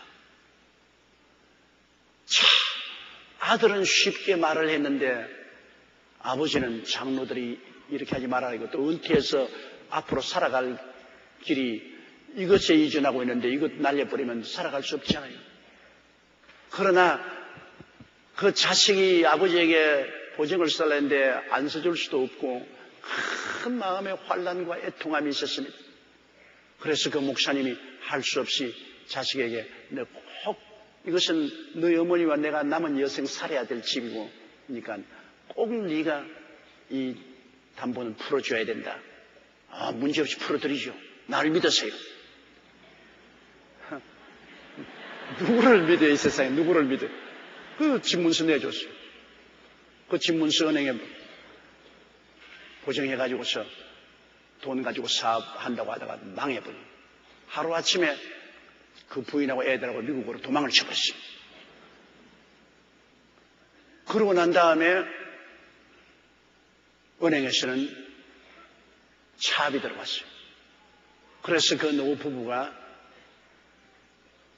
참, 아들은 쉽게 말을 했는데 아버지는 장로들이 이렇게 하지 말라고 또 은퇴해서 앞으로 살아갈 길이 이것에 이전하고 있는데 이것 날려버리면 살아갈 수 없잖아요. 그러나 그 자식이 아버지에게 보증을 써려는데 안 써줄 수도 없고 큰 마음의 환난과 애통함이 있었습니다. 그래서 그 목사님이 할 수 없이 자식에게 꼭 이것은 너희 어머니와 내가 남은 여생 살아야 될 집이고 그러니까 꼭 네가 이 담보는 풀어줘야 된다. 문제없이 풀어드리죠. 나를 믿으세요. 누구를 믿어요, 이 세상에? 누구를 믿어요? 그 집문서 내줬어요. 그 집문서 은행에 보증해가지고서 돈 가지고 사업한다고 하다가 망해버려요. 하루아침에 그 부인하고 애들하고 미국으로 도망을 쳐버렸어요. 그러고 난 다음에 은행에서는 차압이 들어왔어요. 그래서 그 노부 부부가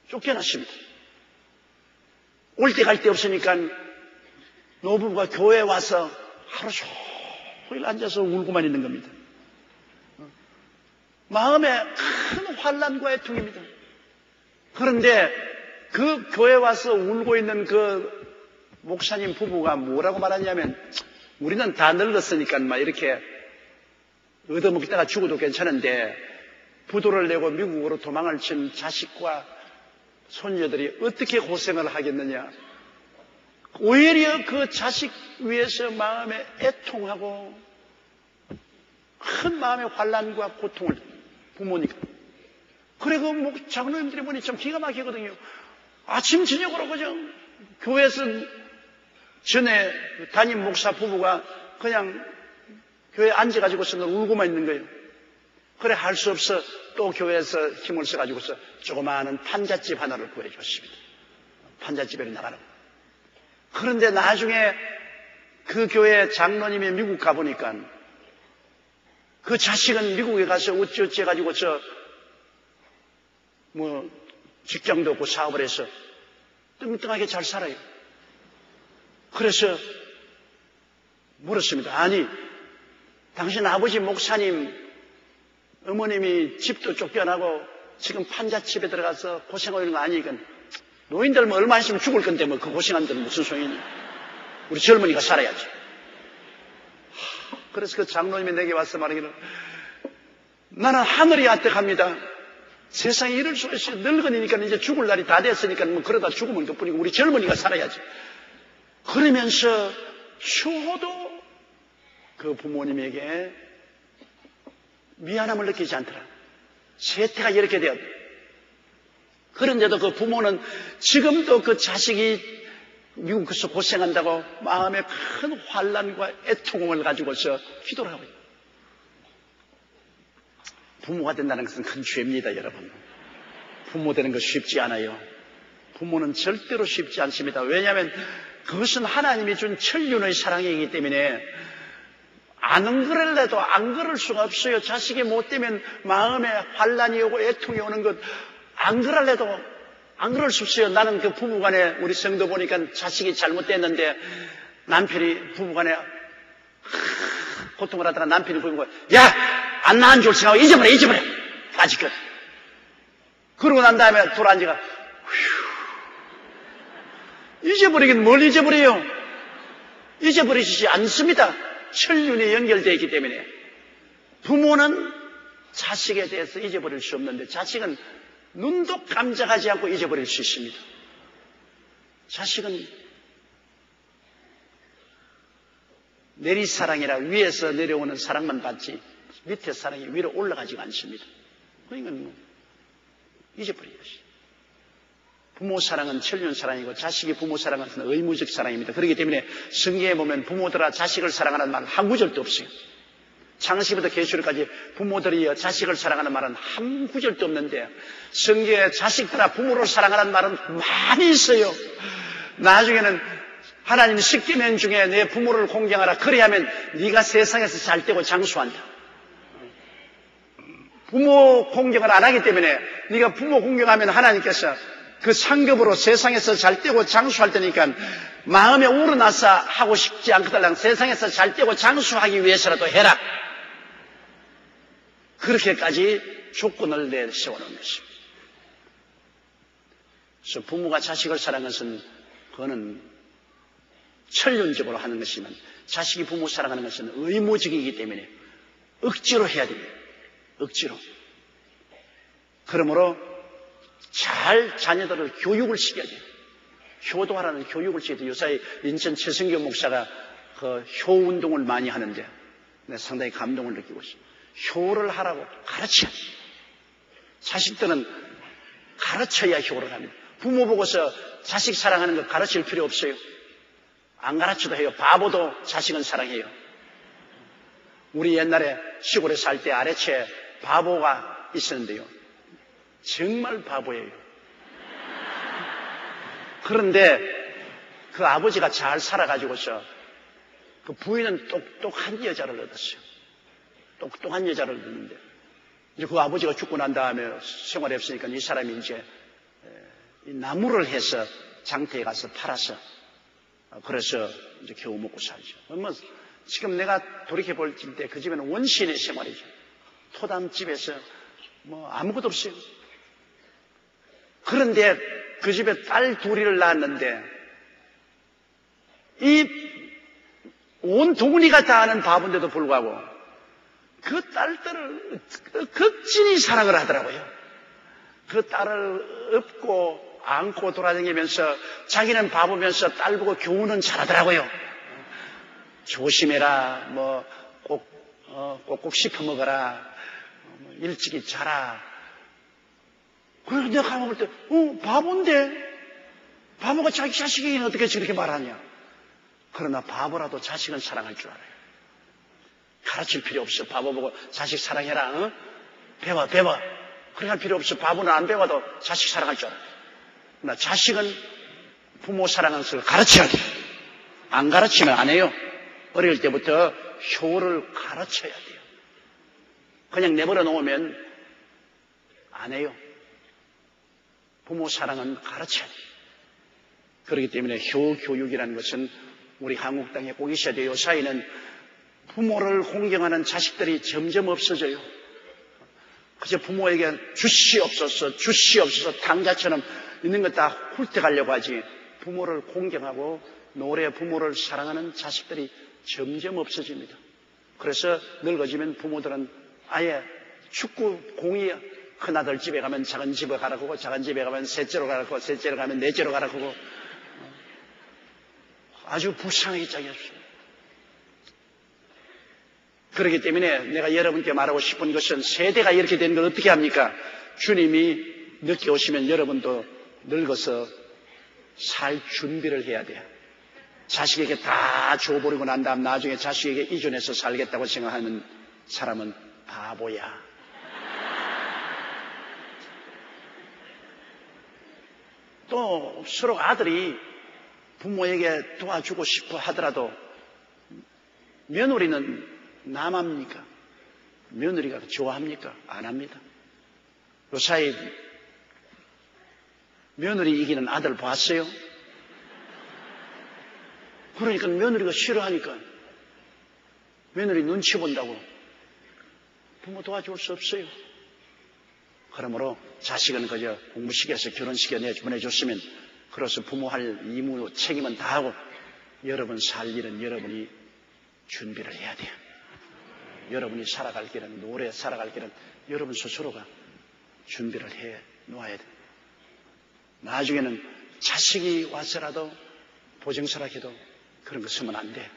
쫓겨났습니다. 올 때 갈 데 없으니까 노부부가 교회에 와서 하루 종일 앉아서 울고만 있는 겁니다. 마음에 큰 환난과 애통입니다. 그런데 그 교회에 와서 울고 있는 그 목사님 부부가 뭐라고 말하냐면 우리는 다 늙었으니까 막 이렇게 얻어먹다가 죽어도 괜찮은데 부도를 내고 미국으로 도망을 친 자식과 손녀들이 어떻게 고생을 하겠느냐. 오히려 그 자식 위해서 마음에 애통하고 큰 마음의 환난과 고통을 부모니까. 그리고 장로님들이 보니 참 기가 막히거든요. 아침 저녁으로 그냥 교회에서 전에 담임 목사 부부가 그냥 교회에 앉아가지고서 울고만 있는 거예요. 그래 할 수 없어 또 교회에서 힘을 써가지고서 조그마한 판잣집 하나를 구해줬습니다. 판잣집에 나가는. 그런데 나중에 그 교회 장로님이 미국 가보니까 그 자식은 미국에 가서 어찌어찌 해가지고서 직장도 없고 사업을 해서 뚱뚱하게 잘 살아요. 그래서 물었습니다. 아니, 당신 아버지 목사님, 어머님이 집도 쫓겨나고 지금 판잣집에 들어가서 고생하고 있는 거 아니니까 노인들 얼마 있으면 죽을 건데 그 고생한 데는 무슨 소용이냐. 우리 젊은이가 살아야지. 그래서 그 장로님이 내게 와서 말하기를 나는 하늘이 아득합니다. 세상에 이럴 수 없이 늙은이니까 이제 죽을 날이 다 됐으니까 그러다 죽으면 그뿐이고 우리 젊은이가 살아야지. 그러면서 추호도 그 부모님에게 미안함을 느끼지 않더라. 세태가 이렇게 되었다. 그런데도 그 부모는 지금도 그 자식이 미국에서 고생한다고 마음에 큰 환난과 애통을 가지고서 기도를 하고 있다. 부모가 된다는 것은 큰 죄입니다, 여러분. 부모 되는 거 쉽지 않아요. 부모는 절대로 쉽지 않습니다. 왜냐하면 그것은 하나님이 준 천륜의 사랑이기 때문에 안 그럴래도 안 그럴 수가 없어요. 자식이 못되면 마음에 환난이 오고 애통이 오는 것 안 그럴래도 안 그럴 수 없어요. 나는 그 부부간에 우리 성도 보니까 자식이 잘못됐는데 남편이 부부간에 고통을 하다가 남편이 부부가 야! 안 낳은 줄 생각하고 잊어버려! 아직은. 그러고 난 다음에 돌아앉아가 잊어버리긴 뭘 잊어버려요? 잊어버리시지 않습니다. 천륜이 연결되어 있기 때문에. 부모는 자식에 대해서 잊어버릴 수 없는데 자식은 눈도 깜짝하지 않고 잊어버릴 수 있습니다. 자식은 내리사랑이라 위에서 내려오는 사랑만 받지 밑에 사랑이 위로 올라가지가 않습니다. 그러니까 잊어버린 것이. 부모 사랑은 천륜 사랑이고 자식이 부모 사랑은 의무적 사랑입니다. 그렇기 때문에 성경에 보면 부모들아 자식을 사랑하는 말은 한 구절도 없어요. 창세기부터 계시록까지 부모들이 자식을 사랑하는 말은 한 구절도 없는데 성경에 자식들아 부모를 사랑하는 말은 많이 있어요. 나중에는 하나님 십계명 중에 내 부모를 공경하라. 그래야면 네가 세상에서 잘되고 장수한다. 부모 공경을 안 하기 때문에 네가 부모 공경하면 하나님께서 그 상급으로 세상에서 잘되고 장수할 테니까 마음에 우러나서 하고 싶지 않거든. 세상에서 잘되고 장수하기 위해서라도 해라. 그렇게까지 조건을 내세워놓은 것입니다. 그래서 부모가 자식을 사랑하는 것은 그거는 천륜적으로 하는 것이지만 자식이 부모 사랑하는 것은 의무적이기 때문에 억지로 해야 됩니다. 억지로. 그러므로 잘 자녀들을 교육을 시켜야 돼요. 효도하라는 교육을 시켜야 돼요. 요새 인천 최성교 목사가 그 효운동을 많이 하는데 상당히 감동을 느끼고 있어요. 효를 하라고 가르쳐야 돼요. 자식들은 가르쳐야 효를 합니다. 부모 보고서 자식 사랑하는 거 가르칠 필요 없어요. 안 가르쳐도 해요. 바보도 자식은 사랑해요. 우리 옛날에 시골에 살 때 아래채 바보가 있었는데요. 정말 바보예요. 그런데 그 아버지가 잘 살아가지고서 그 부인은 똑똑한 여자를 얻었어요. 똑똑한 여자를 얻었는데 이제 그 아버지가 죽고 난 다음에 생활이 없으니까 이 사람이 이제 나무를 해서 장터에 가서 팔아서 그래서 이제 겨우 먹고 살죠. 지금 내가 돌이켜볼 때 그 집에는 원시인의 생활이죠. 토담집에서 아무것도 없어요. 그런데 그 집에 딸 둘이를 낳았는데 이 온 동리가 다 아는 바본데도 불구하고 그 딸들을 극진히 사랑을 하더라고요. 그 딸을 업고 안고 돌아다니면서 자기는 바보면서 딸 보고 교훈은 잘하더라고요. 조심해라, 꼭꼭 씹어 먹어라, 일찍이 자라. 그래서 내가 가만 볼 때, 바보인데? 바보가 자기 자식에게 어떻게 저렇게 말하냐? 그러나 바보라도 자식은 사랑할 줄 알아요. 가르칠 필요 없어. 바보 보고 자식 사랑해라. 배워. 그렇게 할 필요 없어. 바보는 안 배워도 자식 사랑할 줄 알아요. 그러나 자식은 부모 사랑하는 것을 가르쳐야 돼요. 안 가르치면 안 해요. 어릴 때부터 효를 가르쳐야 돼요. 그냥 내버려 놓으면 안 해요. 부모 사랑은 가르쳐야 돼요. 그렇기 때문에 효 교육이라는 것은 우리 한국 땅에 꼭 있어야 돼요. 요사이는 부모를 공경하는 자식들이 점점 없어져요. 그저 부모에게 주시옵소서 당자처럼 있는 것 다 훑어가려고 하지, 부모를 공경하고 노래 부모를 사랑하는 자식들이 점점 없어집니다. 그래서 늙어지면 부모들은 아예 축구 공이 큰아들 집에 가면 작은 집에 가라고 하고, 작은 집에 가면 셋째로 가라고 하고, 셋째로 가면 넷째로 가라고 하고, 아주 불쌍하게 짝이었습니다. 그렇기 때문에 내가 여러분께 말하고 싶은 것은, 세대가 이렇게 된 걸 어떻게 합니까? 주님이 늦게 오시면 여러분도 늙어서 살 준비를 해야 돼요. 자식에게 다 줘버리고 난 다음 나중에 자식에게 이전해서 살겠다고 생각하는 사람은 바보야. 또 서로 아들이 부모에게 도와주고 싶어 하더라도 며느리는 남합니까? 며느리가 좋아합니까? 안 합니다. 요사이 며느리 이기는 아들 봤어요? 그러니까 며느리가 싫어하니까 며느리 눈치 본다고 부모 도와줄 수 없어요. 그러므로 자식은 그저 공부시켜서 결혼시켜 보내줬으면, 그래서 부모 할 의무 책임은 다 하고 여러분 살 일은 여러분이 준비를 해야 돼요. 여러분이 살아갈 길은, 노래 살아갈 길은 여러분 스스로가 준비를 해 놓아야 돼요. 나중에는 자식이 와서라도 보증설하게도 그런 거 쓰면 안 돼.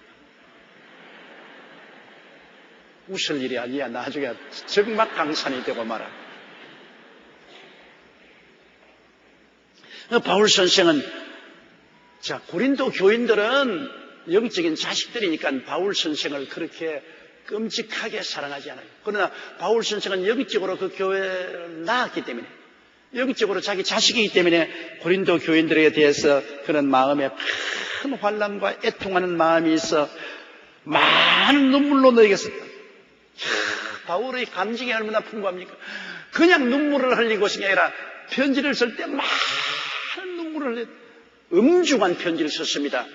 웃을 일이 아니야. 나중에 적막강산이 되고 말아. 바울 선생은, 고린도 교인들은 영적인 자식들이니까 바울 선생을 그렇게 끔찍하게 사랑하지 않아요. 그러나 바울 선생은 영적으로 그 교회를 낳았기 때문에, 영적으로 자기 자식이기 때문에 고린도 교인들에 대해서 그런 마음에 큰 환난과 애통하는 마음이 있어 많은 눈물로 너에게 썼다. 바울의 감정이 얼마나 풍부합니까? 그냥 눈물을 흘리고 것이 아니라 편지를 쓸 때 많은 눈물을 흘려 엄중한 편지를 썼습니다.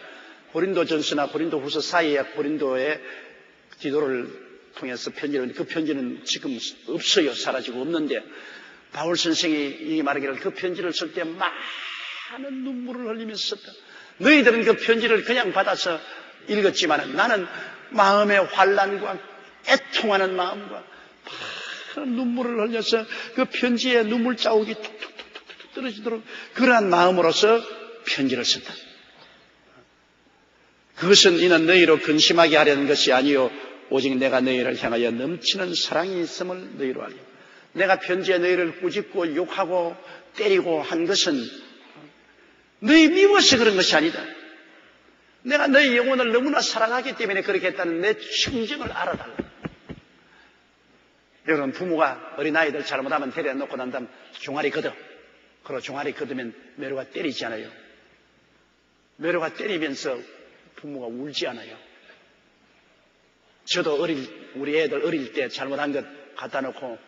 고린도전서나 고린도후서 사이에 고린도의 기도를 통해서 편지를, 그 편지는 지금 없어요. 사라지고 없는데, 바울 선생이 말하기를 그 편지를 쓸 때 많은 눈물을 흘리면서 썼다. 너희들은 그 편지를 그냥 받아서 읽었지만 나는 마음의 환난과 애통하는 마음과 많은 눈물을 흘려서 그 편지에 눈물 자국이 툭툭툭툭 떨어지도록 그러한 마음으로서 편지를 썼다. 그것은 이는 너희로 근심하게 하려는 것이 아니요 오직 내가 너희를 향하여 넘치는 사랑이 있음을 너희로 알려. 내가 편지에 너희를 꾸짖고 욕하고 때리고 한 것은 너희 미워서 그런 것이 아니다. 내가 너희 영혼을 너무나 사랑하기 때문에 그렇게 했다는 내 충정을 알아달라. 여러분, 부모가 어린아이들 잘못하면 데려놓고 난 다음 종아리 걷어. 그리고 종아리 걷으면 매료가 때리지 않아요. 매료가 때리면서 부모가 울지 않아요. 저도 우리 애들 어릴 때 잘못한 것 갖다 놓고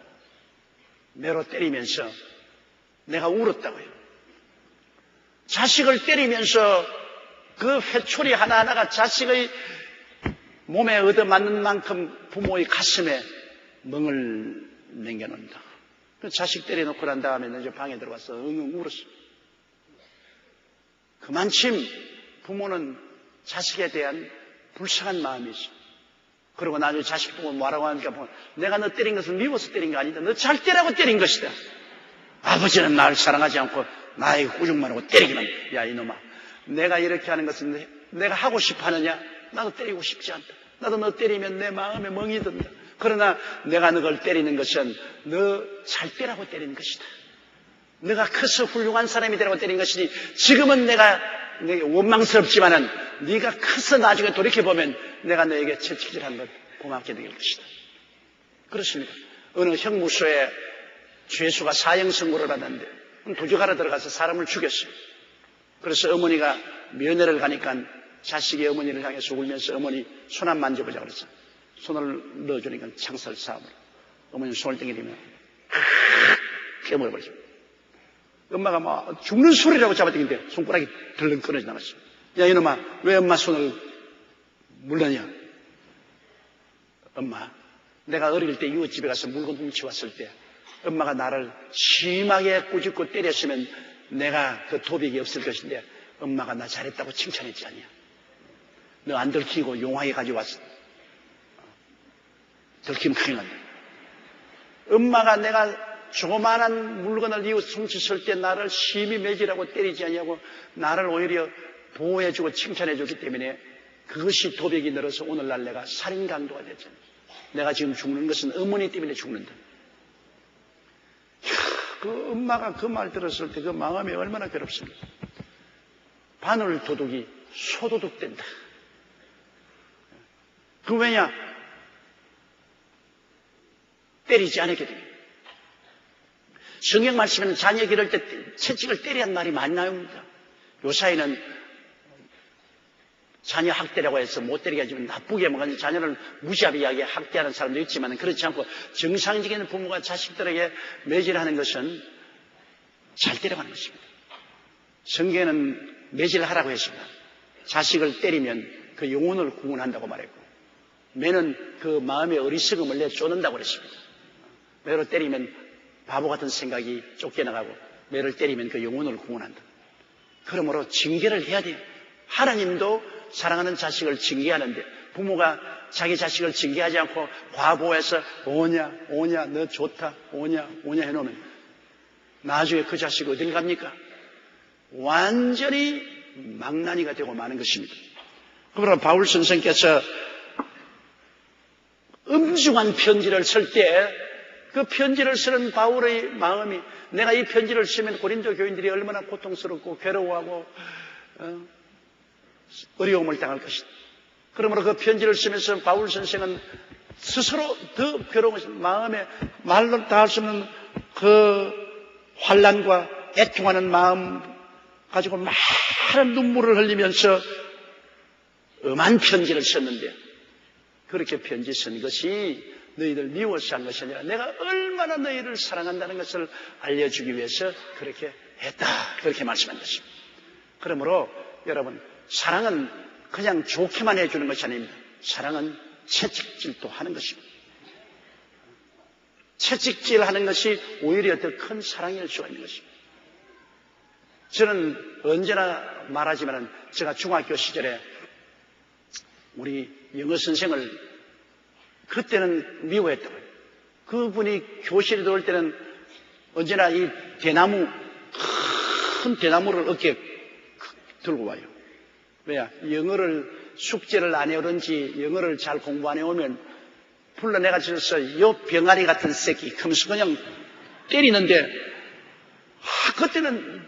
매로 때리면서 내가 울었다고요. 자식을 때리면서 그 회초리 하나하나가 자식의 몸에 얻어맞는 만큼 부모의 가슴에 멍을 남겨놓는다. 자식 때려놓고 난 다음에 이제 방에 들어가서 엉엉 울었어. 그만큼 부모는 자식에 대한 불쌍한 마음이 있어. 그리고 나중에 자식 보고 뭐라고 하니까 내가 너 때린 것은 미워서 때린 거 아니다. 너 잘 때라고 때린 것이다. 아버지는 나를 사랑하지 않고 나에게 꾸중만 하고 때리기만 해. 야 이놈아, 내가 이렇게 하는 것은 내가 하고 싶어 하느냐? 나도 때리고 싶지 않다. 나도 너 때리면 내 마음에 멍이 든다. 그러나 내가 너를 때리는 것은 너 잘 때라고 때리는 것이다. 너가 커서 훌륭한 사람이 되라고 때린 것이니 지금은 내가 원망스럽지만은 네가 커서 나중에 돌이켜보면 내가 너에게 채찍질한 것 고맙게 될 것이다. 그렇습니까? 어느 형무소에 죄수가 사형 선고를 받았는데 도적하러 들어가서 사람을 죽였어요. 그래서 어머니가 면회를 가니까 자식이 어머니를 향해서 울면서 어머니 손 한 만져보자 그랬어. 손을 넣어주니까 창살 싸움으로 어머니 손을 땡기면 깨물어버렸어. 엄마가 막 죽는 소리라고 잡아당기는데 손가락이 덜렁 끊어져 나갔어. 야 이놈아, 왜 엄마 손을 물느냐? 엄마, 내가 어릴 때 이웃집에 가서 물건 훔쳐왔을 때 엄마가 나를 심하게 꾸짖고 때렸으면 내가 그 도백이 없을 것인데 엄마가 나 잘했다고 칭찬했지 않냐? 너 안 들키고 용하게 가져왔어. 들키면 큰일 난다. 엄마가 내가 조그마한 물건을 이웃 훔쳤을 때 나를 심히 매질하고 때리지 않냐고 나를 오히려 보호해주고 칭찬해줬기 때문에 그것이 도백이 늘어서 오늘날 내가 살인강도가 됐잖아. 내가 지금 죽는 것은 어머니 때문에 죽는다. 그 엄마가 그 말 들었을 때 그 마음이 얼마나 괴롭습니까? 바늘 도둑이 소도둑 된다. 그 왜냐? 때리지 않았기 때문에. 성경 말씀에는 자녀 기를 때 채찍을 때리란 말이 많이 나옵니다. 요사이는 자녀 학대라고 해서 못 때리게 하지만 나쁘게 먹은 자녀를 무자비하게 학대하는 사람도 있지만 그렇지 않고 정상적인 부모가 자식들에게 매질하는 것은 잘 때려가는 것입니다. 성경에는 매질하라고 했습니다. 자식을 때리면 그 영혼을 구원한다고 말했고 매는 그 마음의 어리석음을 내쫓는다고 그랬습니다. 매를 때리면 바보 같은 생각이 쫓겨나가고 매를 때리면 그 영혼을 구원한다. 그러므로 징계를 해야 돼요. 하나님도 사랑하는 자식을 징계하는데 부모가 자기 자식을 징계하지 않고 과보해서 오냐 너 좋다 오냐 해놓으면 나중에 그 자식 어딜 갑니까? 완전히 망나니가 되고 마는 것입니다. 그러나 바울 선생께서 엄중한 편지를 쓸 때 그 편지를 쓰는 바울의 마음이 내가 이 편지를 쓰면 고린도 교인들이 얼마나 고통스럽고 괴로워하고 어려움을 당할 것이다. 그러므로 그 편지를 쓰면서 바울 선생은 스스로 더 괴로운 마음에 말로 다 할 수 없는 그 환난과 애통하는 마음 가지고 많은 눈물을 흘리면서 엄한 편지를 썼는데 그렇게 편지 쓴 것이 너희들 미워서 한 것이 아니라 내가 얼마나 너희를 사랑한다는 것을 알려주기 위해서 그렇게 했다. 그렇게 말씀한 것입니다. 그러므로 여러분 사랑은 그냥 좋게만 해주는 것이 아닙니다. 사랑은 채찍질도 하는 것입니다. 채찍질하는 것이 오히려 더 큰 사랑일 수가 있는 것입니다. 저는 언제나 말하지만 제가 중학교 시절에 우리 영어 선생을 그때는 미워했다고요. 그분이 교실에 들어올 때는 언제나 이 대나무, 큰 대나무를 어깨에 들고 와요. 왜냐? 영어를 숙제를 안 해오든지 영어를 잘 공부 안 해오면 불러내가지고서 요 병아리 같은 새끼 하면서 그냥 때리는데 그때는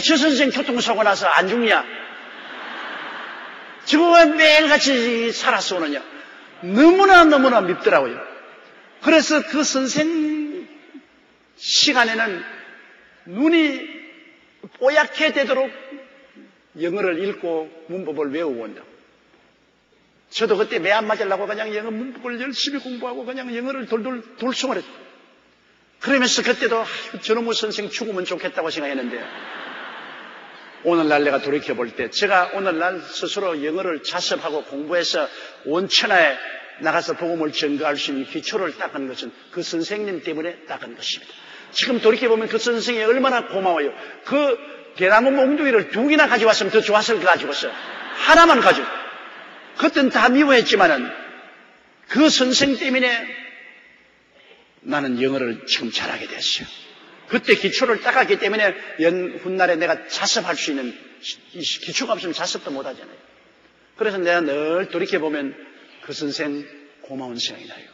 저 선생 교통사고 나서 안 죽냐? 저거 왜 매일같이 살아서 오느냐? 너무나 밉더라고요. 그래서 그 선생 시간에는 눈이 뽀얗게 되도록 영어를 읽고 문법을 외우고 온다. 저도 그때 매 안 맞으려고 그냥 영어 문법을 열심히 공부하고 그냥 영어를 돌돌 돌송을 했죠. 그러면서 그때도 저놈의 선생 죽으면 좋겠다고 생각했는데 오늘날 내가 돌이켜볼 때 제가 오늘날 스스로 영어를 자습하고 공부해서 온천하에 나가서 복음을 전가할 수 있는 기초를 닦은 것은 그 선생님 때문에 닦은 것입니다. 지금 돌이켜보면 그 선생이 얼마나 고마워요. 그 대나무 몽둥이를 2개나 가져왔으면 더 좋았을 거 가지고서 하나만 가지고 그때는 다 미워했지만은 그 선생 때문에 나는 영어를 지금 잘하게 됐어요. 그때 기초를 닦았기 때문에 훗날에 내가 자습할 수 있는, 기초가 없으면 자습도 못 하잖아요. 그래서 내가 늘 돌이켜보면 그 선생 고마운 생각이 나요.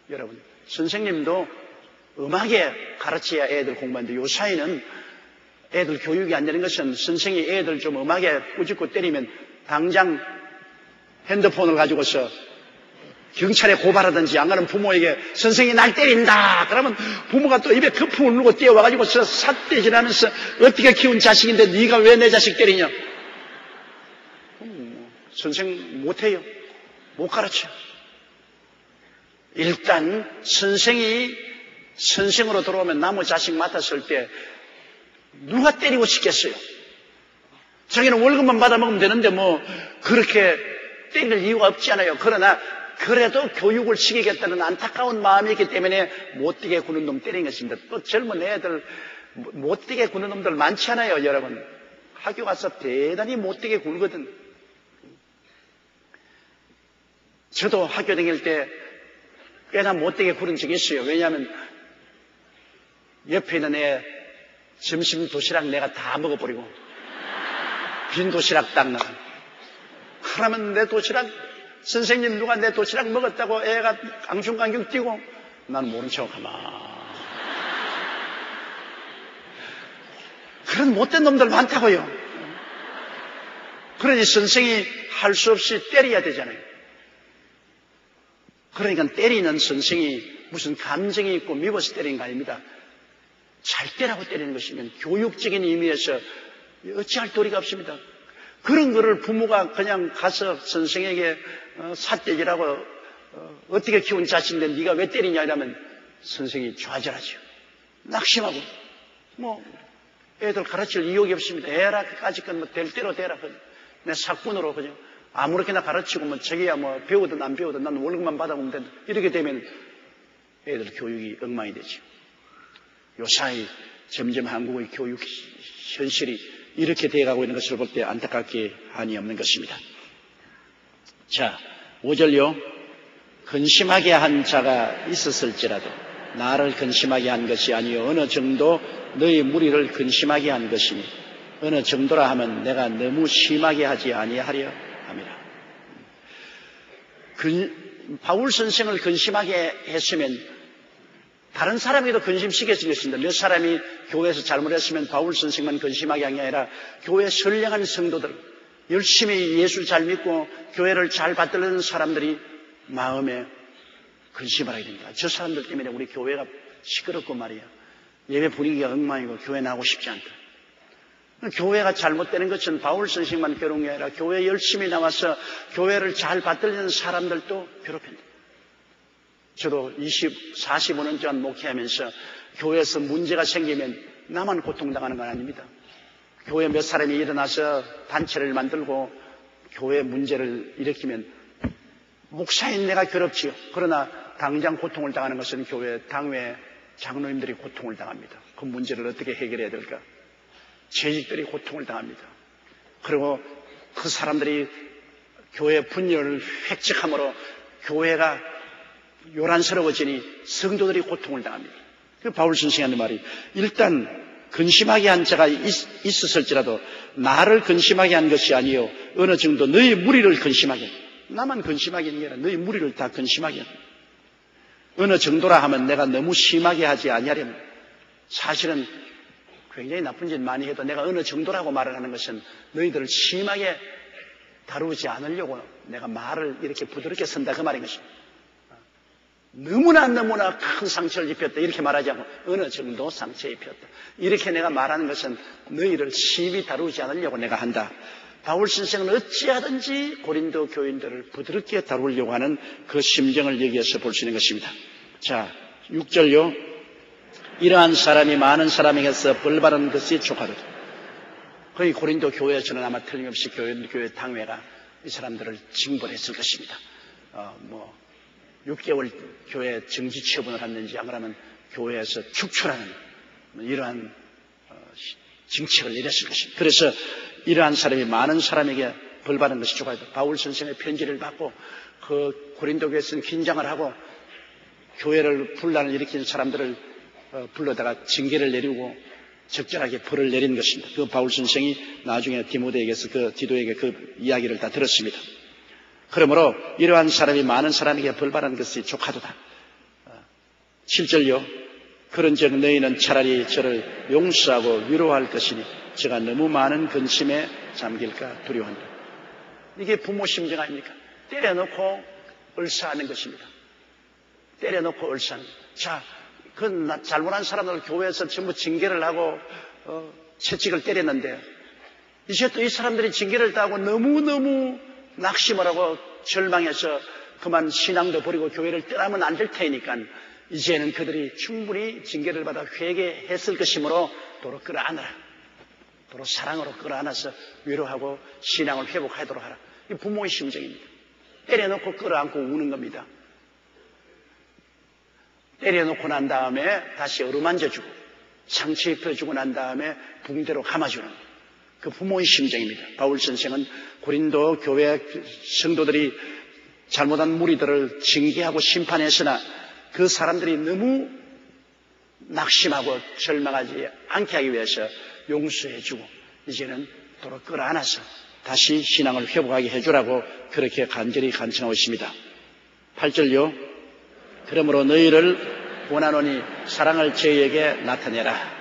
여러분, 선생님도 음악에 가르쳐야 애들 공부하는데 요 사이는 애들 교육이 안 되는 것은 선생이 애들 좀 음악에 꾸짖고 때리면 당장 핸드폰을 가지고서 경찰에 고발하든지 안 그러면 부모에게 선생이 날 때린다. 그러면 부모가 또 입에 거품을 누르고 뛰어와가지고 삿대질하면서 어떻게 키운 자식인데 네가 왜 내 자식 때리냐. 선생 못해요. 못 가르쳐. 일단 선생이 선생으로 들어오면 나무 자식 맡았을 때 누가 때리고 싶겠어요? 자기는 월급만 받아먹으면 되는데 뭐 그렇게 때릴 이유가 없지 않아요. 그러나 그래도 교육을 시키겠다는 안타까운 마음이 있기 때문에 못되게 구는 놈 때린 것입니다. 또 젊은 애들 못되게 구는 놈들 많지 않아요, 여러분. 학교 가서 대단히 못되게 굴거든. 저도 학교 다닐 때 꽤나 못되게 구른 적이 있어요. 왜냐하면 옆에 있는 애 점심 도시락 내가 다 먹어버리고 빈 도시락 딱 나. 그러면 내 도시락 선생님 누가 내 도시락 먹었다고 애가 깡충깡충 뛰고 난 모른 척 가만. 그런 못된 놈들 많다고요. 그러니 선생이 할 수 없이 때려야 되잖아요. 그러니까 때리는 선생이 무슨 감정이 있고 미워서 때리는 거 아닙니다. 잘 때라고 때리는 것이면 교육적인 의미에서 어찌할 도리가 없습니다. 그런 거를 부모가 그냥 가서 선생에게 삿대질하고 어떻게 키운 자식인데 네가 왜 때리냐 이러면 선생이 좌절하죠. 낙심하고 뭐 애들 가르칠 의욕이 없습니다. 애라 까짓 건 뭐 될 대로 되라. 내 사꾼으로 그냥 아무렇게나 가르치고 뭐 자기야 뭐 배우든 안 배우든 난 월급만 받아보면 된다. 이렇게 되면 애들 교육이 엉망이 되죠. 요사이 점점 한국의 교육 현실이 이렇게 돼가고 있는 것을 볼 때 안타깝게 한이 없는 것입니다. 자, 5절요. 근심하게 한 자가 있었을지라도 나를 근심하게 한 것이 아니요 어느 정도 너희 무리를 근심하게 한 것이니 어느 정도라 하면 내가 너무 심하게 하지 아니하려 함이라. 바울 선생을 근심하게 했으면 다른 사람에게도 근심시켰을 것입니다. 몇 사람이 교회에서 잘못했으면 바울 선생만 근심하게 한 게 아니라 교회 선량한 성도들, 열심히 예수 잘 믿고 교회를 잘 받들는 사람들이 마음에 근심을 하게 됩니다. 저 사람들 때문에 우리 교회가 시끄럽고 말이야. 예배 분위기가 엉망이고 교회 나가고 싶지 않다. 교회가 잘못되는 것은 바울 선생만 괴로운 게 아니라 교회 열심히 나와서 교회를 잘 받들는 사람들도 괴롭힌다. 저도 45년 동안 목회하면서 교회에서 문제가 생기면 나만 고통당하는 건 아닙니다. 교회 몇 사람이 일어나서 단체를 만들고 교회 문제를 일으키면 목사인 내가 괴롭지요. 그러나 당장 고통을 당하는 것은 교회 당회 장로님들이 고통을 당합니다. 그 문제를 어떻게 해결해야 될까? 재직들이 고통을 당합니다. 그리고 그 사람들이 교회 분열을 획책함으로 교회가 요란스러워지니 성도들이 고통을 당합니다. 그 바울 선생이 하는 말이 일단 근심하게 한 자가 있었을지라도 나를 근심하게 한 것이 아니요 어느 정도 너희 무리를 근심하게 나만 근심하게 하는 게 아니라 너희 무리를 다 근심하게 하는 어느 정도라 하면 내가 너무 심하게 하지 아니하려면 사실은 굉장히 나쁜 짓 많이 해도 내가 어느 정도라고 말을 하는 것은 너희들을 심하게 다루지 않으려고 내가 말을 이렇게 부드럽게 쓴다 그 말인 것입니다. 너무나 큰 상처를 입혔다 이렇게 말하지 않고 어느 정도 상처 입혔다 이렇게 내가 말하는 것은 너희를 심히 다루지 않으려고 내가 한다. 바울 선생은 어찌하든지 고린도 교인들을 부드럽게 다루려고 하는 그 심정을 여기에서 볼 수 있는 것입니다. 자, 6절요. 이러한 사람이 많은 사람에게서 벌받은 것이 족하거든. 거의 고린도 교회에서는 아마 틀림없이 교회 당회가 이 사람들을 징벌했을 것입니다. 6개월 교회 정지 처분을 했는지 안 그러면 교회에서 축출하는 이러한 정책을 내렸을 것입니다. 그래서 이러한 사람이 많은 사람에게 벌받은 것이 좋아요. 바울 선생의 편지를 받고 그 고린도 교회에서는 긴장을 하고 교회를 분란을 일으킨 사람들을 불러다가 징계를 내리고 적절하게 벌을 내린 것입니다. 그 바울 선생이 나중에 디모데에게서 디도에게 그 이야기를 다 들었습니다. 그러므로 이러한 사람이 많은 사람에게 벌받은 것이 족하도다. 7절요. 그런즉 너희는 차라리 저를 용서하고 위로할 것이니 제가 너무 많은 근심에 잠길까 두려워한다. 이게 부모 심정 아닙니까? 때려놓고 얼싸하는 것입니다. 때려놓고 얼싸하는 것. 자, 그 잘못한 사람들 교회에서 전부 징계를 하고 채찍을 때렸는데 이제 또 이 사람들이 징계를 따고 너무너무 낙심을 하고 절망해서 그만 신앙도 버리고 교회를 떠나면 안 될 테니까 이제는 그들이 충분히 징계를 받아 회개했을 것이므로 도로 끌어안으라. 도로 사랑으로 끌어안아서 위로하고 신앙을 회복하도록 하라. 이 부모의 심정입니다. 때려놓고 끌어안고 우는 겁니다. 때려놓고 난 다음에 다시 어루만져주고 상처 입혀주고 난 다음에 붕대로 감아주는 그 부모의 심정입니다. 바울 선생은 고린도 교회 성도들이 잘못한 무리들을 징계하고 심판했으나 그 사람들이 너무 낙심하고 절망하지 않게 하기 위해서 용서해주고 이제는 도로 끌어안아서 다시 신앙을 회복하게 해주라고 그렇게 간절히 간청하고 있습니다. 8절요. 그러므로 너희를 원하노니 사랑을 저희에게 나타내라.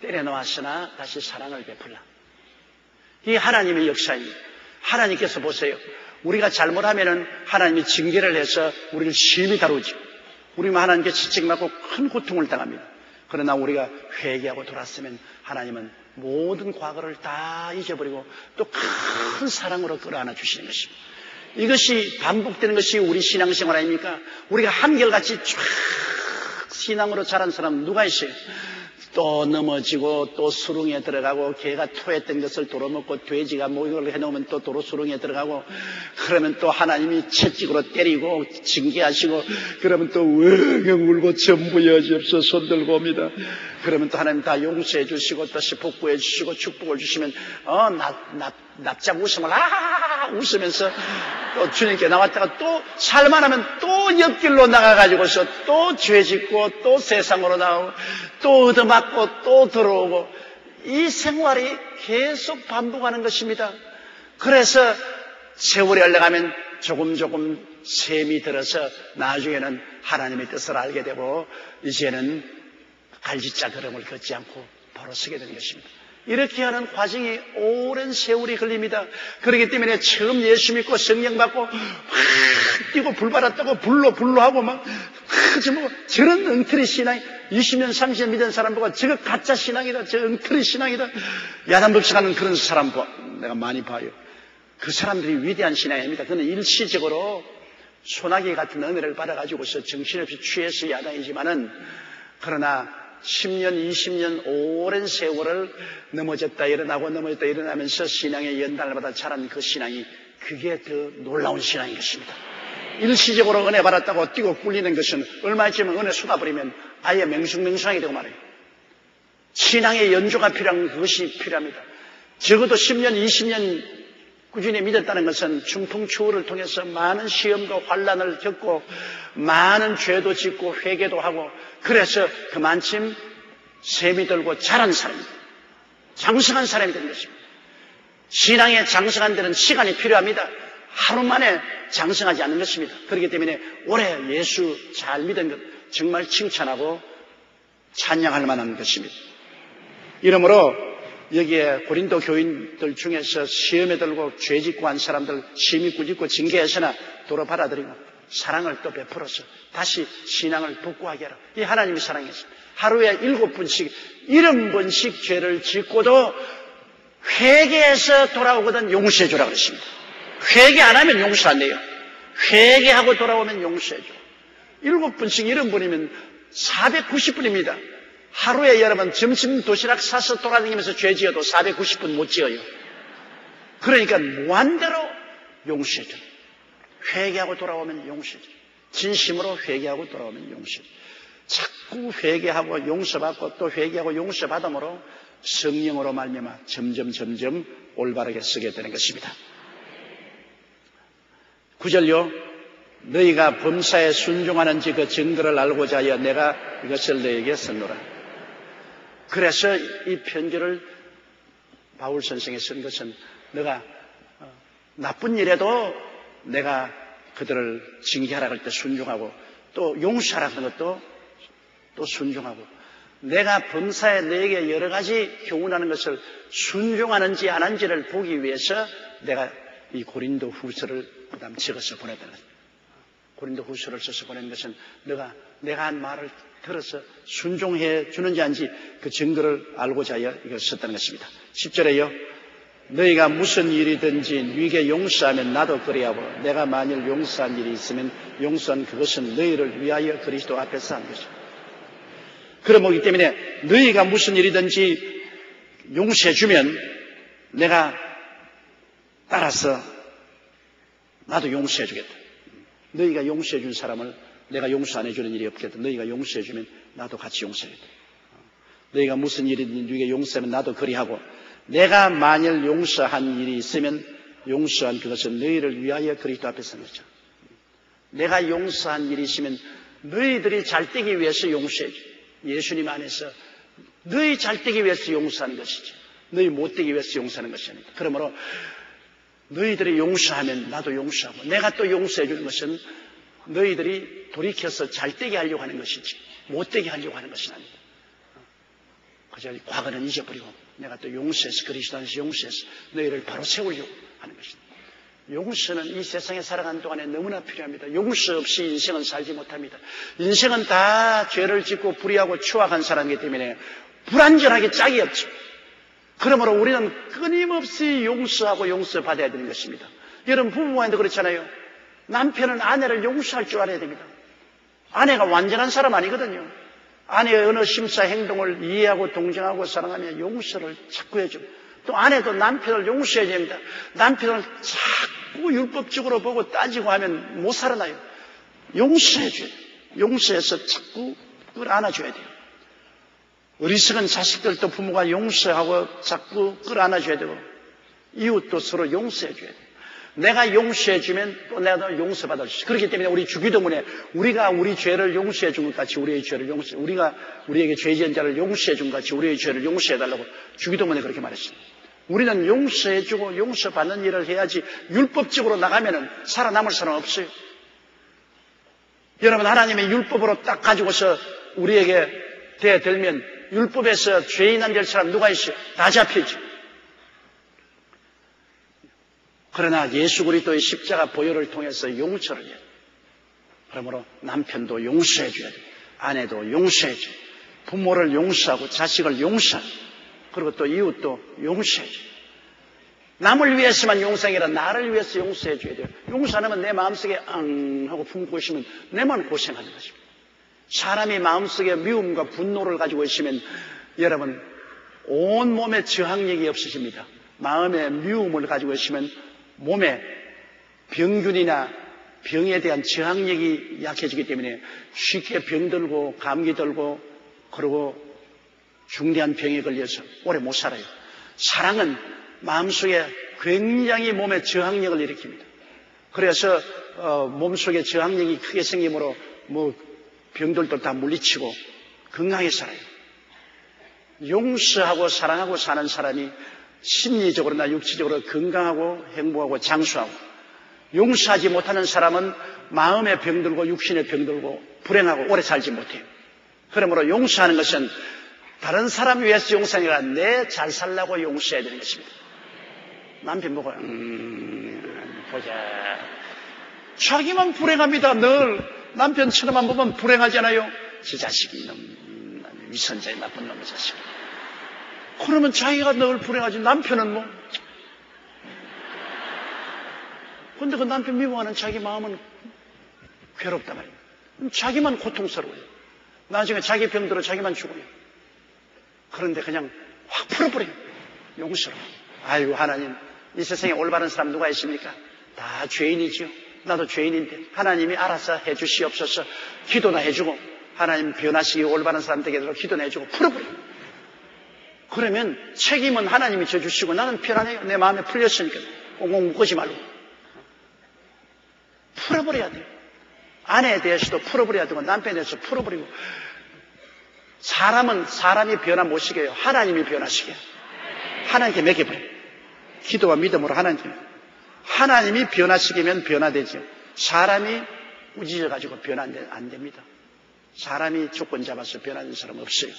때려놓았으나 다시 사랑을 베풀라. 이 하나님의 역사입니다. 하나님께서 보세요. 우리가 잘못하면은 하나님이 징계를 해서 우리를 심히 다루지. 우리만 하나님께 지적받고 큰 고통을 당합니다. 그러나 우리가 회개하고 돌았으면 하나님은 모든 과거를 다 잊어버리고 또 큰 사랑으로 끌어안아 주시는 것입니다. 이것이 반복되는 것이 우리 신앙생활 아닙니까? 우리가 한결같이 쫙 신앙으로 자란 사람 누가 있어요? 또 넘어지고 또 수렁에 들어가고 개가 토했던 것을 도로 먹고 돼지가 목욕을 해놓으면 또 도로 수렁에 들어가고 그러면 또 하나님이 채찍으로 때리고 징계하시고 그러면 또 으엉 울고 전부 여지없어 손 들고 옵니다. 그러면 또 하나님 다 용서해 주시고 다시 복구해 주시고 축복을 주시면 납작 웃음을 웃으면서 또 주님께 나왔다가 또 살만하면 또 옆길로 나가가지고서 또 죄짓고 또 세상으로 나오고 또 얻어맞고 또 들어오고 이 생활이 계속 반복하는 것입니다. 그래서 세월이 흘러가면 조금 셈이 들어서 나중에는 하나님의 뜻을 알게 되고 이제는 갈지자 걸음을 걷지 않고 바로 서게 되는 것입니다. 이렇게 하는 과정이 오랜 세월이 걸립니다. 그렇기 때문에 처음 예수 믿고 성령 받고 뛰고 불 받았다고 불로 하고 막 저런 엉터리 신앙 20년 30년 믿은 사람 보고 저거 가짜 신앙이다, 저 엉터리 신앙이다 야단법석하는 그런 사람 내가 많이 봐요. 그 사람들이 위대한 신앙입니다. 그는 일시적으로 소나기 같은 은혜를 받아가지고서 정신없이 취해서 야단이지만은 그러나 10년, 20년 오랜 세월을 넘어졌다 일어나고 넘어졌다 일어나면서 신앙의 연단을 받아 자란 그 신앙이 그게 더 놀라운 신앙인 것입니다. 일시적으로 은혜 받았다고 뛰고 꿀리는 것은 얼마 있으면 은혜 쏟아버리면 아예 맹숭맹숭하게 되고 말이에요. 신앙의 연조가 필요한 그것이 필요합니다. 적어도 10년, 20년 꾸준히 믿었다는 것은 중풍추월을 통해서 많은 시험과 환난을 겪고 많은 죄도 짓고 회개도 하고 그래서 그만큼 셈이 들고 자란 사람입니다. 장성한 사람이 된 것입니다. 신앙에 장성한 데는 시간이 필요합니다. 하루 만에 장성하지 않는 것입니다. 그렇기 때문에 오래 예수 잘 믿은 것 정말 칭찬하고 찬양할 만한 것입니다. 이러므로 여기에 고린도 교인들 중에서 시험에 들고 죄짓고 한 사람들 심히 꾸짖고 징계했으나 도로 받아들이고 사랑을 또 베풀어서 다시 신앙을 복구하게 하라. 이 하나님의 사랑이었습니다. 하루에 7번씩 70번씩 죄를 짓고도 회개해서 돌아오거든 용서해 주라 그랬습니다. 회개 안 하면 용서 안 돼요. 회개하고 돌아오면 용서해 줘. 7번씩 70번이면 490번입니다. 하루에 여러분 점심 도시락 사서 돌아다니면서 죄 지어도 490번 못 지어요. 그러니까 무한대로 용서해줘. 회개하고 돌아오면 용서해줘. 진심으로 회개하고 돌아오면 용서해줘. 자꾸 회개하고 용서받고 또 회개하고 용서받음으로 성령으로 말미암아 점점 올바르게 쓰게 되는 것입니다. 9절요. 너희가 범사에 순종하는지 그 증거를 알고자 하여 내가 이것을 너희에게 썼노라. 그래서 이 편지를 바울 선생이 쓴 것은 너가 나쁜 일에도 내가 그들을 징계하라 할 때 순종하고 또 용서하라 하는 것도 또 순종하고 내가 범사에 너에게 여러 가지 교훈하는 것을 순종하는지 안 하는지를 보기 위해서 내가 이 고린도 후서를 그다음 적어서 보냈다는 거예요. 고린도 후서를 써서 보낸 것은 내가 한 말을 들어서 순종해 주는지 아닌지 그 증거를 알고자 하여 이걸 썼다는 것입니다. 10절에요. 너희가 무슨 일이든지 네게 용서하면 나도 그리하고 내가 만일 용서한 일이 있으면 용서한 그것은 너희를 위하여 그리스도 앞에서 한 것이다. 그러기 때문에 너희가 무슨 일이든지 용서해 주면 내가 따라서 나도 용서해 주겠다. 너희가 용서해 준 사람을 내가 용서 안 해주는 일이 없겠다. 너희가 용서해 주면 나도 같이 용서하겠다. 너희가 무슨 일이든지 네게 용서하면 나도 그리하고 내가 만일 용서한 일이 있으면 용서한 그것은 너희를 위하여 그리스도 앞에 선 거죠. 내가 용서한 일이 있으면 너희들이 잘되기 위해서 용서해 줘. 예수님 안에서 너희 잘되기 위해서 용서하는 것이지 너희 못되기 위해서 용서하는 것이 아니다. 그러므로 너희들이 용서하면 나도 용서하고 내가 또 용서해 주는 것은 너희들이 돌이켜서 잘되게 하려고 하는 것이지 못되게 하려고 하는 것은 아니다. 그저 과거는 잊어버리고 내가 또 용서해서 그리스도 안에서 용서해서 너희를 바로 세우려고 하는 것이다. 용서는 이 세상에 살아가는 동안에 너무나 필요합니다. 용서 없이 인생은 살지 못합니다. 인생은 다 죄를 짓고 불의하고 추악한 사람이기 때문에 불완전하게 짝이 없죠. 그러므로 우리는 끊임없이 용서하고 용서받아야 되는 것입니다. 여러분 부부간에도 그렇잖아요. 남편은 아내를 용서할 줄 알아야 됩니다. 아내가 완전한 사람 아니거든요. 아내의 어느 심사 행동을 이해하고 동정하고 사랑하며 용서를 자꾸 해주고 또 아내도 남편을 용서해야 됩니다. 남편을 자꾸 율법적으로 보고 따지고 하면 못 살아나요. 용서해줘야 돼요. 용서해서 자꾸 끌어안아줘야 돼요. 어리석은 자식들도 부모가 용서하고 자꾸 끌어안아줘야 되고 이웃도 서로 용서해줘야 돼요. 내가 용서해주면 또 내가 용서받을 수 있어요. 그렇기 때문에 우리 주기도문에 우리가 우리 죄를 용서해준 것 같이 우리의 죄를 우리가 우리에게 죄 지은 자를 용서해준 것 같이 우리의 죄를 용서해달라고 주기도문에 그렇게 말했습니다. 우리는 용서해주고 용서받는 일을 해야지 율법적으로 나가면은 살아남을 사람 없어요. 여러분 하나님의 율법으로 딱 가지고서 우리에게 대들면 율법에서 죄인 안 될 사람 누가 있어요? 다 잡히죠. 그러나 예수 그리스도의 십자가 보혈을 통해서 용서를 해요. 그러므로 남편도 용서해줘야 돼요. 아내도 용서해줘요. 부모를 용서하고 자식을 용서하고 그리고 또 이웃도 용서해줘요. 남을 위해서만 용서하는 게 아니라 나를 위해서 용서해줘야 돼요. 용서 안 하면 내 마음속에 하고 품고 있으면 내만 고생하는 것입니다. 사람이 마음속에 미움과 분노를 가지고 있으면 여러분 온몸에 저항력이 없으십니다. 마음에 미움을 가지고 있으면 몸에 병균이나 병에 대한 저항력이 약해지기 때문에 쉽게 병들고 감기 들고 그리고 중대한 병에 걸려서 오래 못 살아요. 사랑은 마음속에 굉장히 몸에 저항력을 일으킵니다. 그래서 몸속에 저항력이 크게 생기므로 병들도 다 물리치고 건강하게 살아요. 용서하고 사랑하고 사는 사람이 심리적으로나 육체적으로 건강하고 행복하고 장수하고 용서하지 못하는 사람은 마음에 병들고 육신에 병들고 불행하고 오래 살지 못해요. 그러므로 용서하는 것은 다른 사람 위해서 용서하는 게 아니라 내 잘 살라고 용서해야 되는 것입니다. 남편 보고 보자. 자기만 불행합니다. 늘 남편처럼만 보면 불행하잖아요. 저 자식이 위선자의 나쁜 놈의 자식. 그러면 자기가 늘 불행하지. 남편은 뭐. 근데 그 남편 미워하는 자기 마음은 괴롭단 말이에요. 자기만 고통스러워요. 나중에 자기 병들어 자기만 죽어요. 그런데 그냥 확 풀어버려요. 용서로. 아이고 하나님, 이 세상에 올바른 사람 누가 있습니까? 다 죄인이지요. 나도 죄인인데 하나님이 알아서 해주시옵소서. 기도나 해주고 하나님 변화시키고 올바른 사람 되게 해주고 기도나 해주고 풀어버려요. 그러면 책임은 하나님이 져주시고 나는 편안해요. 내 마음에 풀렸으니까. 꽁꽁 묶지 말고. 풀어버려야 돼요. 아내에 대해서도 풀어버려야 되고 남편에 대해서 풀어버리고. 사람은 사람이 변화 못 시켜요. 하나님이 변화시켜요. 하나님께 맡겨버려요. 기도와 믿음으로 하나님이 변화시키면 변화되죠. 사람이 우지져가지고 변화 안 됩니다. 사람이 조건 잡아서 변하는 사람 없어요.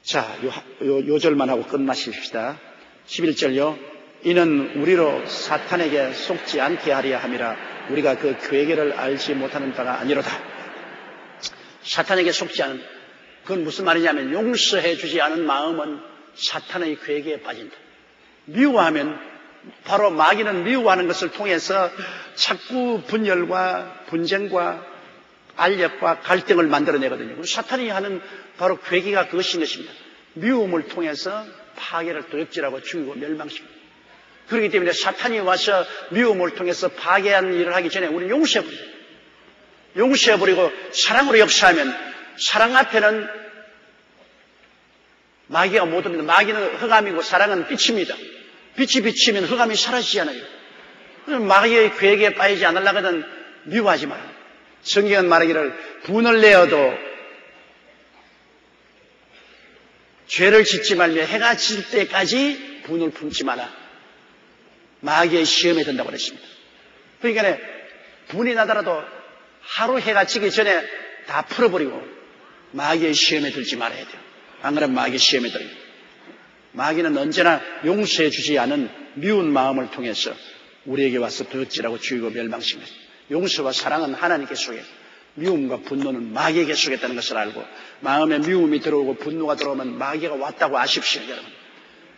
자, 요 절만 하고 끝마십시다. 11절요. 이는 우리로 사탄에게 속지 않게 하려 함이라 우리가 그 괴계를 알지 못하는 바가 아니로다. 사탄에게 속지 않은, 그건 무슨 말이냐면 용서해 주지 않은 마음은 사탄의 괴계에 빠진다. 미워하면 바로 마귀는 미워하는 것을 통해서 자꾸 분열과 분쟁과 알력과 갈등을 만들어내거든요. 사탄이 하는 바로 괴계가 그것인 것입니다. 미움을 통해서 파괴를 도역질하고 죽이고 멸망시킵니다. 그렇기 때문에 사탄이 와서 미움을 통해서 파괴하는 일을 하기 전에 우리는 용서해버립니다. 용서해버리고 사랑으로 역사하면 사랑 앞에는 마귀가 못 옵니다. 마귀는 흑암이고 사랑은 빛입니다. 빛이 비치면 흑암이 사라지지 않아요. 그래서 마귀의 괴계에 빠지지 않으려거든 미워하지 마라. 성경은 말하기를 분을 내어도 죄를 짓지 말며 해가 질 때까지 분을 품지 마라. 마귀의 시험에 든다고 그랬습니다. 그러니까 분이 나더라도 하루 해가 지기 전에 다 풀어버리고 마귀의 시험에 들지 말아야 돼요. 안 그러면 마귀의 시험에 들어요. 마귀는 언제나 용서해 주지 않은 미운 마음을 통해서 우리에게 와서 도역질하고 죽이고 멸망시킵니다. 용서와 사랑은 하나님께 속에, 미움과 분노는 마귀에게 속했다는 것을 알고 마음에 미움이 들어오고 분노가 들어오면 마귀가 왔다고 아십시오. 여러분,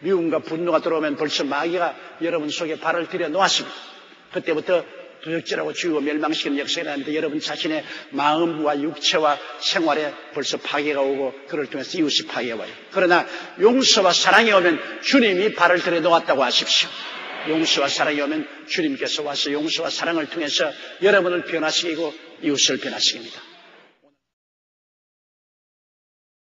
미움과 분노가 들어오면 벌써 마귀가 여러분 속에 발을 들여 놓았습니다. 그때부터 도역질하고 죽이고 멸망시키는 역사가 일어납니다. 여러분 자신의 마음과 육체와 생활에 벌써 파괴가 오고 그를 통해서 이웃이 파괴가 와요. 그러나 용서와 사랑이 오면 주님이 발을 들여 놓았다고 하십시오. 용서와 사랑이 오면 주님께서 와서 용서와 사랑을 통해서 여러분을 변화시키고 이웃을 변화시킵니다.